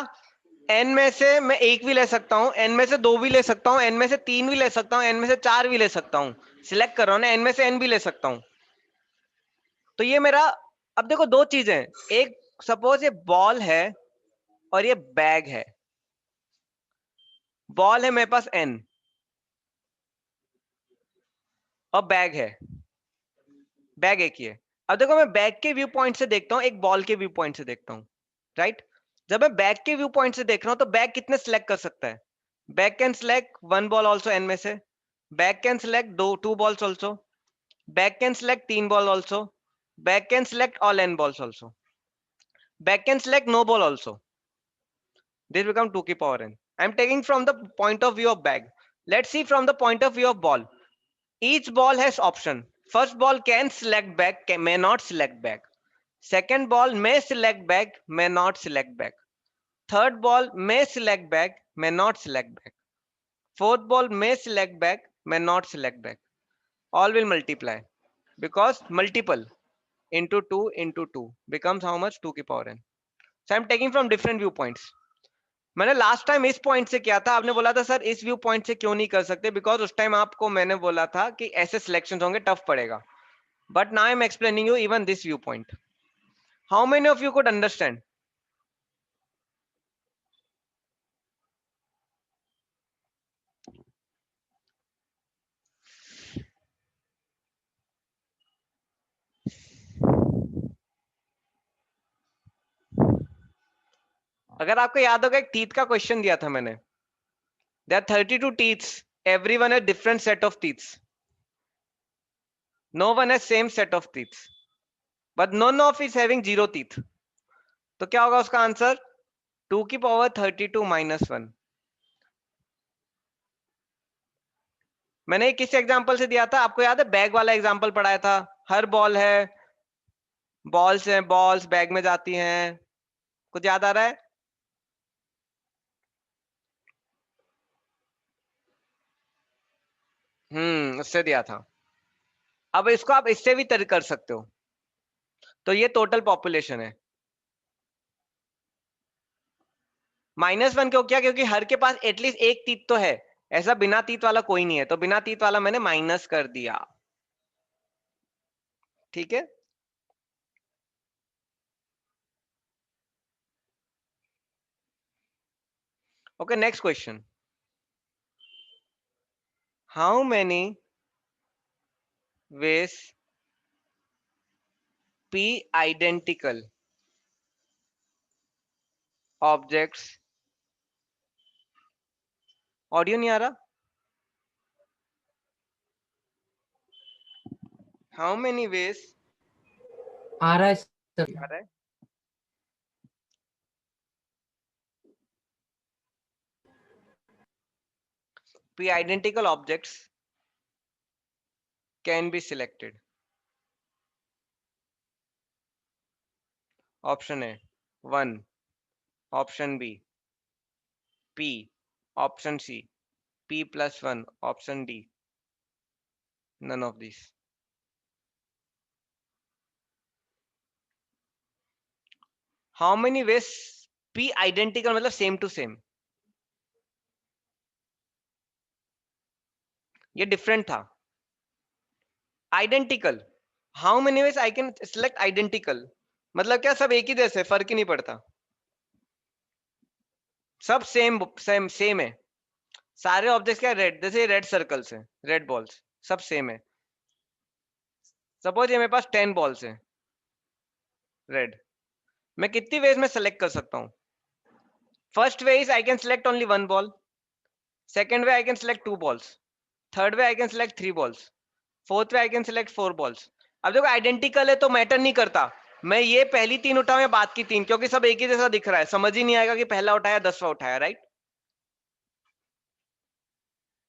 n में से मैं एक भी ले सकता हूं, n में से 2 भी ले सकता हूं, n में से 3 भी ले सकता हूं, n में से 4 भी ले सकता हूं. सिलेक्ट कर रहा हूं ना, n में से n भी ले सकता हूं. तो ये मेरा, अब देखो दो चीजें, एक सपोज ये बॉल है और ये बैग है. बॉल है मेरे पास n और बैग है, बैग एक ही है. अब देखो मैं बैग के व्यू पॉइंट से देखता हूं, एक बॉल के व्यू पॉइंट से देखता हूं. राइट. जब मैं बैग के व्यू पॉइंट से देख रहा हूं तो बैग कितने सिलेक्ट कर सकता है? Bag can select 1 ball also n में से, bag can select 2 balls also, bag can select 3 ball also, bag can select all n balls also, bag can select no ball also. This become 2 की power n. I am taking from the point of view of bag. Let's see from the point of view of ball. Each ball has option. First ball can select bag, may not select bag. Second ball may select bag, may not select bag. Third ball may select bag, may not select bag. Fourth ball may select bag, may not select bag. All will multiply because multiple into 2 into 2 becomes how much? 2 की power n. So I am taking from different viewpoints. मैंने last time इस point से किया था, आपने बोला था sir इस व्यू पॉइंट से क्यों नहीं कर सकते, बिकॉज उस टाइम आपको मैंने बोला था कि ऐसे सिलेक्शंस होंगे, टफ पड़ेगा. But now I am explaining you even this view point. How many of you could understand? अगर आपको याद होगा एक टीथ का क्वेश्चन दिया था मैंने. There are 32 teeths, everyone has different set of teeths. No one has same set of teeths, but none of is having 0 teeth. तो क्या होगा उसका आंसर 2 की पावर 32 माइनस 1। मैंने किस एग्जांपल से दिया था आपको याद है? बैग वाला एग्जांपल पढ़ाया था। हर बॉल है, बॉल्स हैं, बॉल्स बैग में जाती हैं। कुछ याद आ रहा है? उससे दिया था। अब इसको आप इससे भी कर सकते हो। तो ये टोटल पॉपुलेशन है। -1 क्यों किया? क्योंकि हर के पास एटलीस्ट एक तीत तो है, ऐसा बिना तीत वाला कोई नहीं है, तो बिना तीत वाला मैंने माइनस कर दिया। ठीक है, okay. Next question, how many ways p identical objects, audio नहीं आ रहा, हाउ मेनी वेज आ रहा है सर। आ रहा है, p identical objects can be selected? Option है 1, option B p, option C p+1, option D none of this. How many ways p identical मतलब same to same, ये different था। Identical, how many ways I can select identical मतलब क्या? सब एक ही जैसे, फर्क ही नहीं पड़ता, सब सेम सेम सेम है। सारे ऑब्जेक्ट्स क्या रेड, जैसे रेड सर्कल्स हैं, रेड बॉल्स सब सेम है। सपोज ये मेरे पास 10 बॉल्स हैं रेड, मैं कितनी वेज में सेलेक्ट कर सकता हूँ? First way is I can select only 1 ball, second way I can select 2 balls, third way I can select 3 balls, fourth way I can select 4 balls. अब देखो आइडेंटिकल है तो मैटर नहीं करता मैं ये पहली 3 उठाऊं या बाद की 3, क्योंकि सब एक ही जैसा दिख रहा है, समझ ही नहीं आएगा कि पहला उठाया 10वां उठाया, right?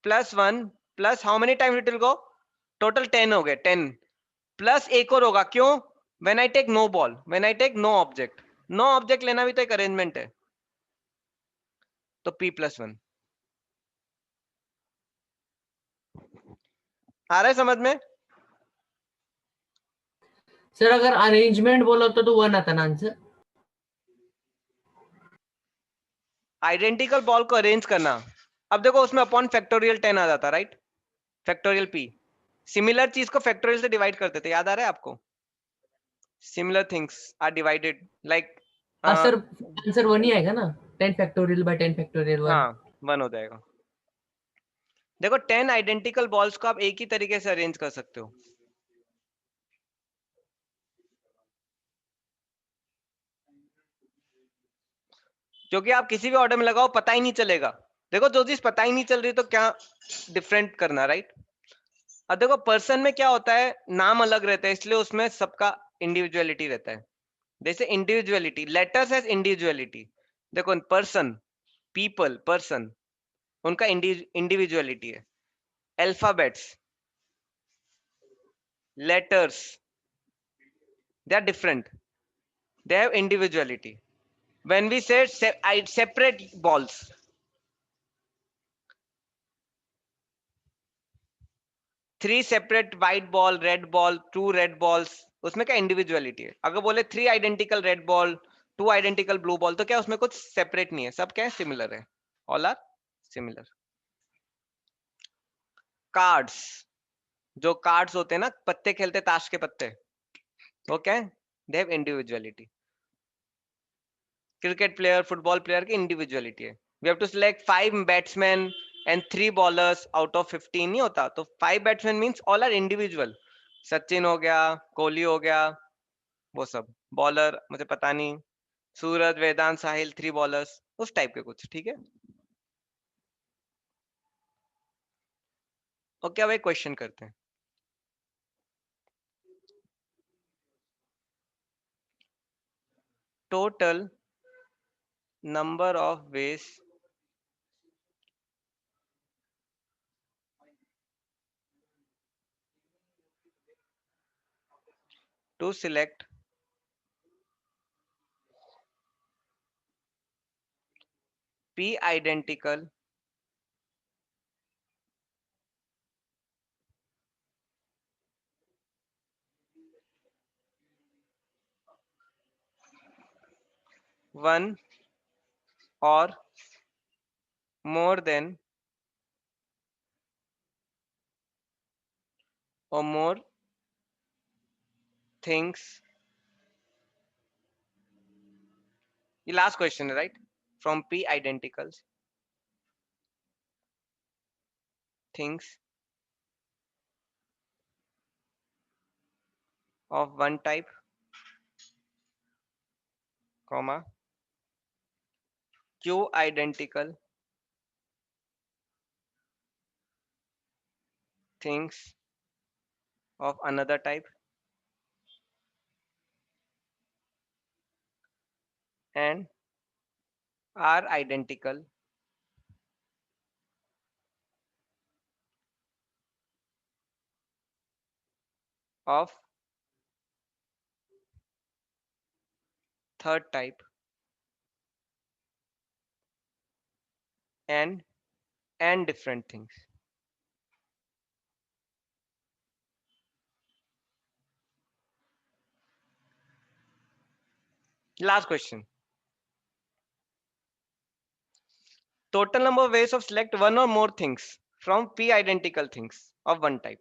+1 plus how many times it will go, total 10 हो गए, 10 प्लस एक और होगा, क्यों? When I take no ball, when I take no object, no object लेना भी तो एक अरेंजमेंट है, तो p+1 आ रहा है समझ में? सर अगर अरेंजमेंट बोला होता तो 1 आता ना आंसर। आइडेंटिकल बॉल को अरेंज करना, अब देखो उसमें अपॉन फैक्टोरियल 10 आ जाता, राइट? फैक्टोरियल p, सिमिलर चीज को फैक्टोरियल से डिवाइड करते थे, याद आ रहा है आपको? Similar things are divided like, sir answer 1 ही आएगा ना, 10 फैक्टोरियल बाय 10 फैक्टोरियल 1। हाँ 1 हो जाएगा। देखो 10 आइडेंटिकल बॉल्स को आप एक ही तरीके से अरेंज कर सकते हो, क्योंकि आप किसी भी ऑर्डर में लगाओ पता ही नहीं चलेगा। देखो जो चीज पता ही नहीं चल रही तो क्या डिफरेंट करना, राइट? अब देखो पर्सन में क्या होता है, नाम अलग रहता है, इसलिए उसमें सबका इंडिविजुअलिटी रहता है। जैसे इंडिविजुअलिटी, लेटर्स हैज इंडिविजुअलिटी। देखो पर्सन, पीपल, पर्सन, उनका इंडिविजुअलिटी है। Alphabets, letters, they are different, they have individuality. when we say separate balls, three separate white ball, red ball, 2 red balls, उसमें क्या इंडिविजुअलिटी है? अगर बोले 3 identical red ball, 2 identical blue ball, तो क्या उसमें कुछ सेपरेट नहीं है, सब क्या है? सिमिलर है, ऑल आर सिमिलर। कार्ड्स, जो कार्ड्स होते हैं ना, पत्ते खेलते ताश के पत्ते, वो क्या है? They have individuality. Cricket player, football player की इंडिविजुअलिटी है। We have to select 5 batsman and 3 bowlers out of 15 नहीं होता, तो 5 batsman means all are individual. Sachin हो गया, कोहली हो गया, वो सब बॉलर मुझे पता नहीं, सूरज, वेदांत, साहिल, 3 बॉलर्स, उस टाइप के कुछ, ठीक है? ओके अब एक क्वेश्चन करते हैं। total number of ways to select p identical one or more than or more things. The last question, right? From p identicals things of one type, comma, q identical things of another type, and are identical of third type and different things. Last question. Total number of ways of select one or more things from p identical things of one type.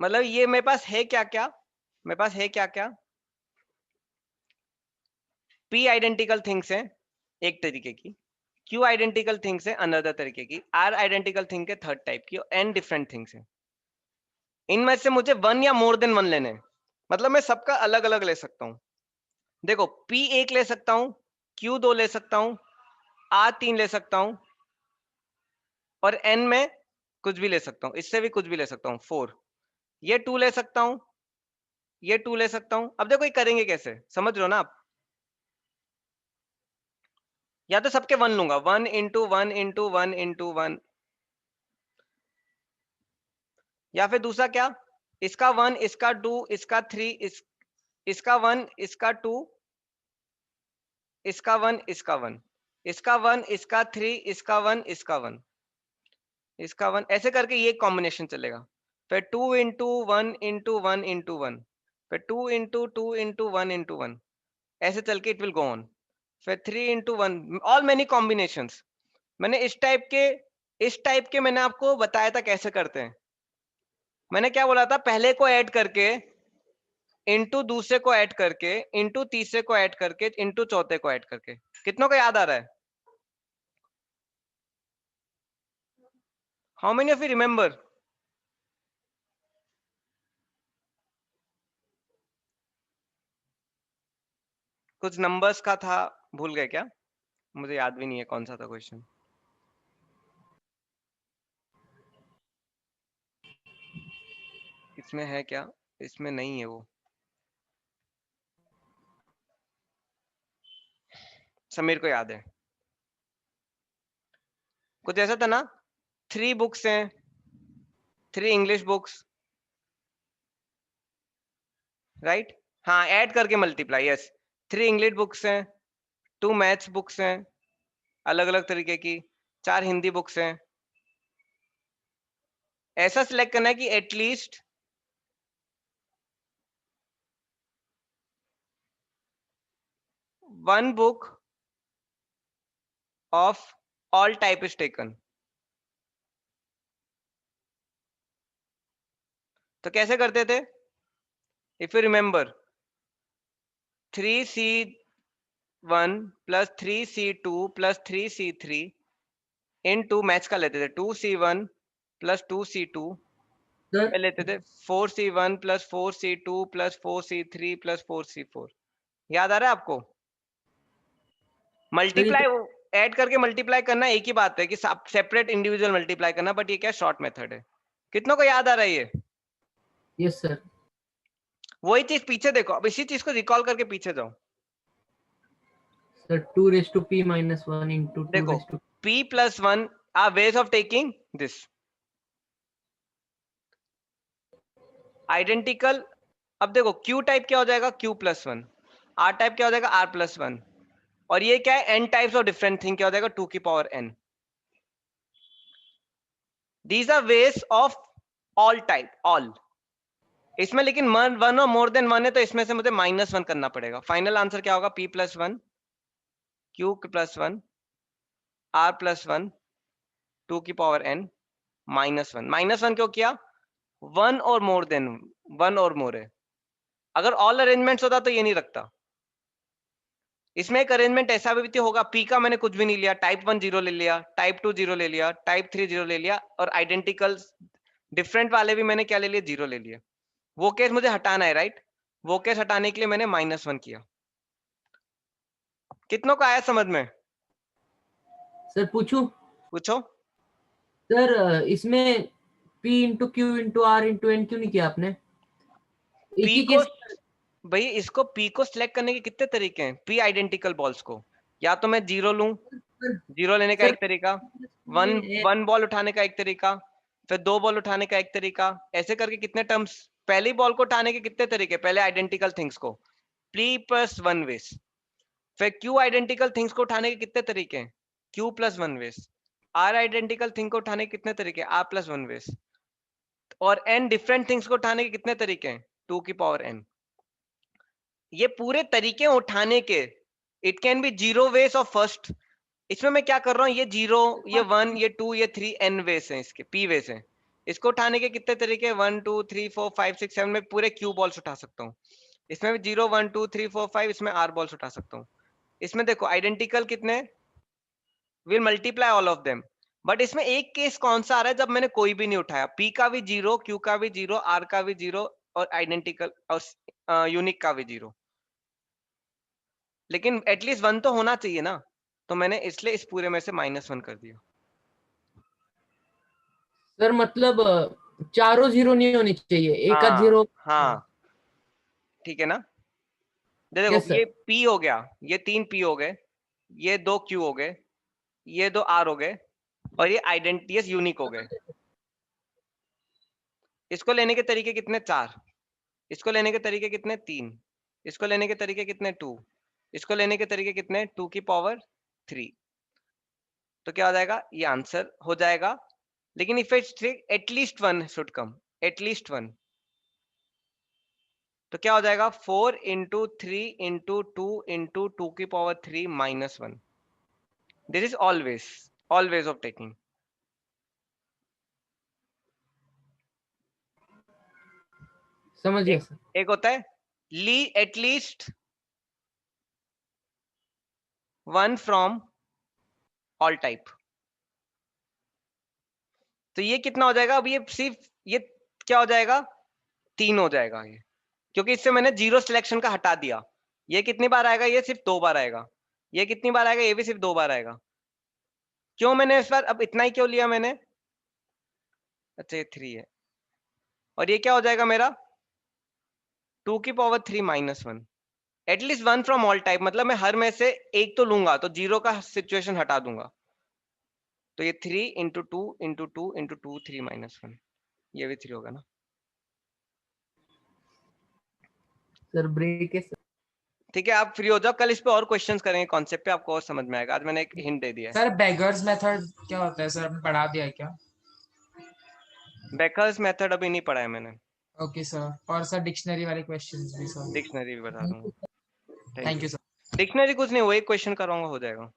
मतलब ये मेरे पास है क्या क्या, मेरे पास है क्या क्या, p आइडेंटिकल थिंग्स है एक तरीके की, q आइडेंटिकल थिंग्स है अनदर तरीके की, r आइडेंटिकल थिंग है थर्ड टाइप की, n डिफरेंट थिंग्स है. इनमें से मुझे वन या मोर देन वन लेने हैं. मतलब मैं सबका अलग अलग ले सकता हूं. देखो p एक ले सकता हूं, q दो ले सकता हूं, r तीन ले सकता हूं, और n में कुछ भी ले सकता हूं, इससे भी कुछ भी ले सकता हूं, 4. ये 2 ले सकता हूं, ये 2 ले सकता हूं. अब देखो ये करेंगे कैसे, समझ रहे हो ना आप? या तो सबके 1 लूंगा, 1 इंटू 1 इंटू 1 इंटू 1, या फिर दूसरा क्या, इसका 1 इसका 2 इसका 3 इसका 1 इसका 2 इसका 1 इसका 1 इसका 1 इसका 3 इसका 1 इसका 1 इसका 1, ऐसे करके ये कॉम्बिनेशन चलेगा. फिर 2 इंटू 1 इंटू 1 इंटू 1, फिर 2 इंटू 2 इंटू 1 इंटू 1, ऐसे चल के इट विल गो ऑन. फिर 3 इंटू 1, ऑल मेनी कॉम्बिनेशंस. मैंने इस टाइप के मैंने आपको बताया था कैसे करते हैं. मैंने क्या बोला था, पहले को ऐड करके इंटू दूसरे को ऐड करके इंटू तीसरे को ऐड करके इंटू चौथे को ऐड करके. कितनों को याद आ रहा है? How many of you remember? कुछ नंबर्स का था, भूल गए क्या? मुझे याद भी नहीं है कौन सा था क्वेश्चन. इसमें है क्या? इसमें नहीं है वो. समीर को याद है. कुछ ऐसा था ना, 3 बुक्स हैं, 3 इंग्लिश बुक्स, राइट? हाँ, ऐड करके मल्टीप्लाई. यस, 3 इंग्लिश बुक्स हैं, 2 मैथ्स बुक्स हैं अलग अलग तरीके की, 4 हिंदी बुक्स हैं. ऐसा सिलेक्ट करना है कि at least one book of all type is taken. तो कैसे करते थे? If you remember, 3C1 plus 3C2 plus 3C3 into maths का लेते थे 2C1 plus 2C2 में लेते थे 4C1 plus 4C2 plus 4C3 plus 4C4. याद आ रहा है आपको? मल्टीप्लाई ऐड करके मल्टीप्लाई करना एक ही बात है कि सेपरेट इंडिविजुअल मल्टीप्लाई करना, बट ये क्या शॉर्ट मेथड है. कितनों को याद आ रहा है ये? Yes sir. वही चीज पीछे देखो, अब इसी चीज को रिकॉल करके पीछे जाओ. Sir 2 raised to p minus 1 into 2 देखो raised to p plus 1 are ways of taking this identical. अब देखो q टाइप क्या हो जाएगा q plus 1, r टाइप क्या हो जाएगा r plus 1, और ये क्या है n types of different thing क्या हो जाएगा 2 की power n. These are ways of all type all. इसमें लेकिन वन और मोर देन वन है तो इसमें से मुझे -1 करना पड़ेगा. फाइनल आंसर क्या होगा p plus 1 q plus 1 r plus 1 2 की पावर n -1. -1 क्यों किया 1 और मोर देन 1 और मोर है. अगर ऑल अरेंजमेंट्स होता तो ये नहीं रखता. इसमें एक अरेंजमेंट ऐसा भी होगा p का मैंने कुछ भी नहीं लिया, टाइप 1 0 ले लिया, टाइप 2 0 ले लिया, टाइप 3 0 ले लिया, और आइडेंटिकल डिफरेंट वाले भी मैंने क्या ले लिए 0 ले लिए. वो केस मुझे हटाना है राइट. वो केस हटाने के लिए मैंने -1 किया. कितनों का आया समझ में? सर पूछूं? पूछो. सर इसमें p into q into r into n क्यों नहीं किया आपने? एक p ही को केस भाई इसको p को सिलेक्ट करने के कितने तरीके हैं. p आइडेंटिकल बॉल्स को या तो मैं 0 लूं, 0 लेने का सर, एक तरीका, वन बॉल उठाने का एक तरीका, फिर 2 बॉल उठाने का एक तरीका, ऐसे करके कितने टर्म्स. पहली बॉल को उठाने के कितने तरीके, पहले आइडेंटिकल थिंग्स को p plus 1 वेस. फिर q आइडेंटिकल थिंग्स को उठाने के कितने तरीके हैं q plus 1 वेस. r आइडेंटिकल थिंग को उठाने के कितने तरीके r plus 1 वेस. और n डिफरेंट थिंग्स को उठाने के कितने तरीके हैं 2 की पावर n. ये पूरे तरीके उठाने के इट कैन बी 0 वेस ऑफ फर्स्ट. इसमें मैं क्या कर रहा हूँ ये 0 ये 1 ये 2 ये 3 n वेस हैं, इसके p वेस हैं. इसको उठाने के कितने तरीके 1 2 3 4 5 6 7 में पूरे q बॉल्स उठा सकता हूँ. इसमें भी 0 1 2 3 4 5 इसमें r बॉल्स उठा सकता हूँ. इसमें देखो आइडेंटिकल कितने will multiply all of them. But इसमें एक केस कौन सा आ रहा है जब मैंने कोई भी नहीं उठाया, p का भी 0 q का भी 0 r का भी 0 और आइडेंटिकल और यूनिक का भी 0. लेकिन एटलीस्ट 1 तो होना चाहिए ना, तो मैंने इसलिए इस पूरे में से -1 कर दिया. सर मतलब चारों 0 नहीं होनी चाहिए, एक आध 0. हाँ ठीक है ना. देखो Yes, sir. ये p हो गया, ये 3 p हो गए, ये 2 q हो गए, ये 2 r हो गए, और ये आइडेंटिटी यूनिक हो गए. इसको लेने के तरीके कितने 4, इसको लेने के तरीके कितने 3, इसको लेने के तरीके कितने 2, इसको लेने के तरीके कितने 2 की पावर 3. तो क्या हो जाएगा ये आंसर हो जाएगा. लेकिन if it's at least 1 should come, at least 1. तो क्या हो जाएगा 4 इंटू 3 इंटू 2 इंटू 2 की power 3 -1. This is always of taking. समझ गया सर. एक होता है ली एटलीस्ट 1 फ्रॉम ऑल टाइप. तो ये कितना हो जाएगा, अब ये सिर्फ ये क्या हो जाएगा 3 हो जाएगा ये, क्योंकि इससे मैंने 0 सिलेक्शन का हटा दिया. ये कितनी बार आएगा, ये सिर्फ 2 बार आएगा. ये कितनी बार आएगा, ये भी सिर्फ 2 बार आएगा. क्यों मैंने इस बार अब इतना ही क्यों लिया मैंने, अच्छा ये 3 है, और ये क्या हो जाएगा मेरा 2 की power 3 -1. At least 1 from all type मतलब मैं हर में से एक तो लूंगा, तो 0 का सिचुएशन हटा दूंगा. तो ये 3 इंटू 2 इंटू 2 इंटू 2 3 -1, ये भी 3 होगा ना. सर ब्रेक है सर. ठीक है आप फ्री हो जाओ, कल इस पे और क्वेश्चंस करेंगे कॉन्सेप्ट पे, आपको और समझ में आएगा. आज मैंने एक हिंट दे दिया है. सर बेगर्स मेथड क्या होता है सर, आपने पढ़ा दिया है क्या? बेकर्स मेथड अभी नहीं पढ़ा है मैंने. Okay sir. और सर डिक्शनरी वाले क्वेश्चंस भी सर. डिक्शनरी भी बता दूंगा. Thank you sir. डिक्शनरी कुछ नहीं, वो एक क्वेश्चन कराऊंगा हो जाएगा.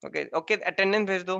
ओके ओके अटेंडेंस भेज दो.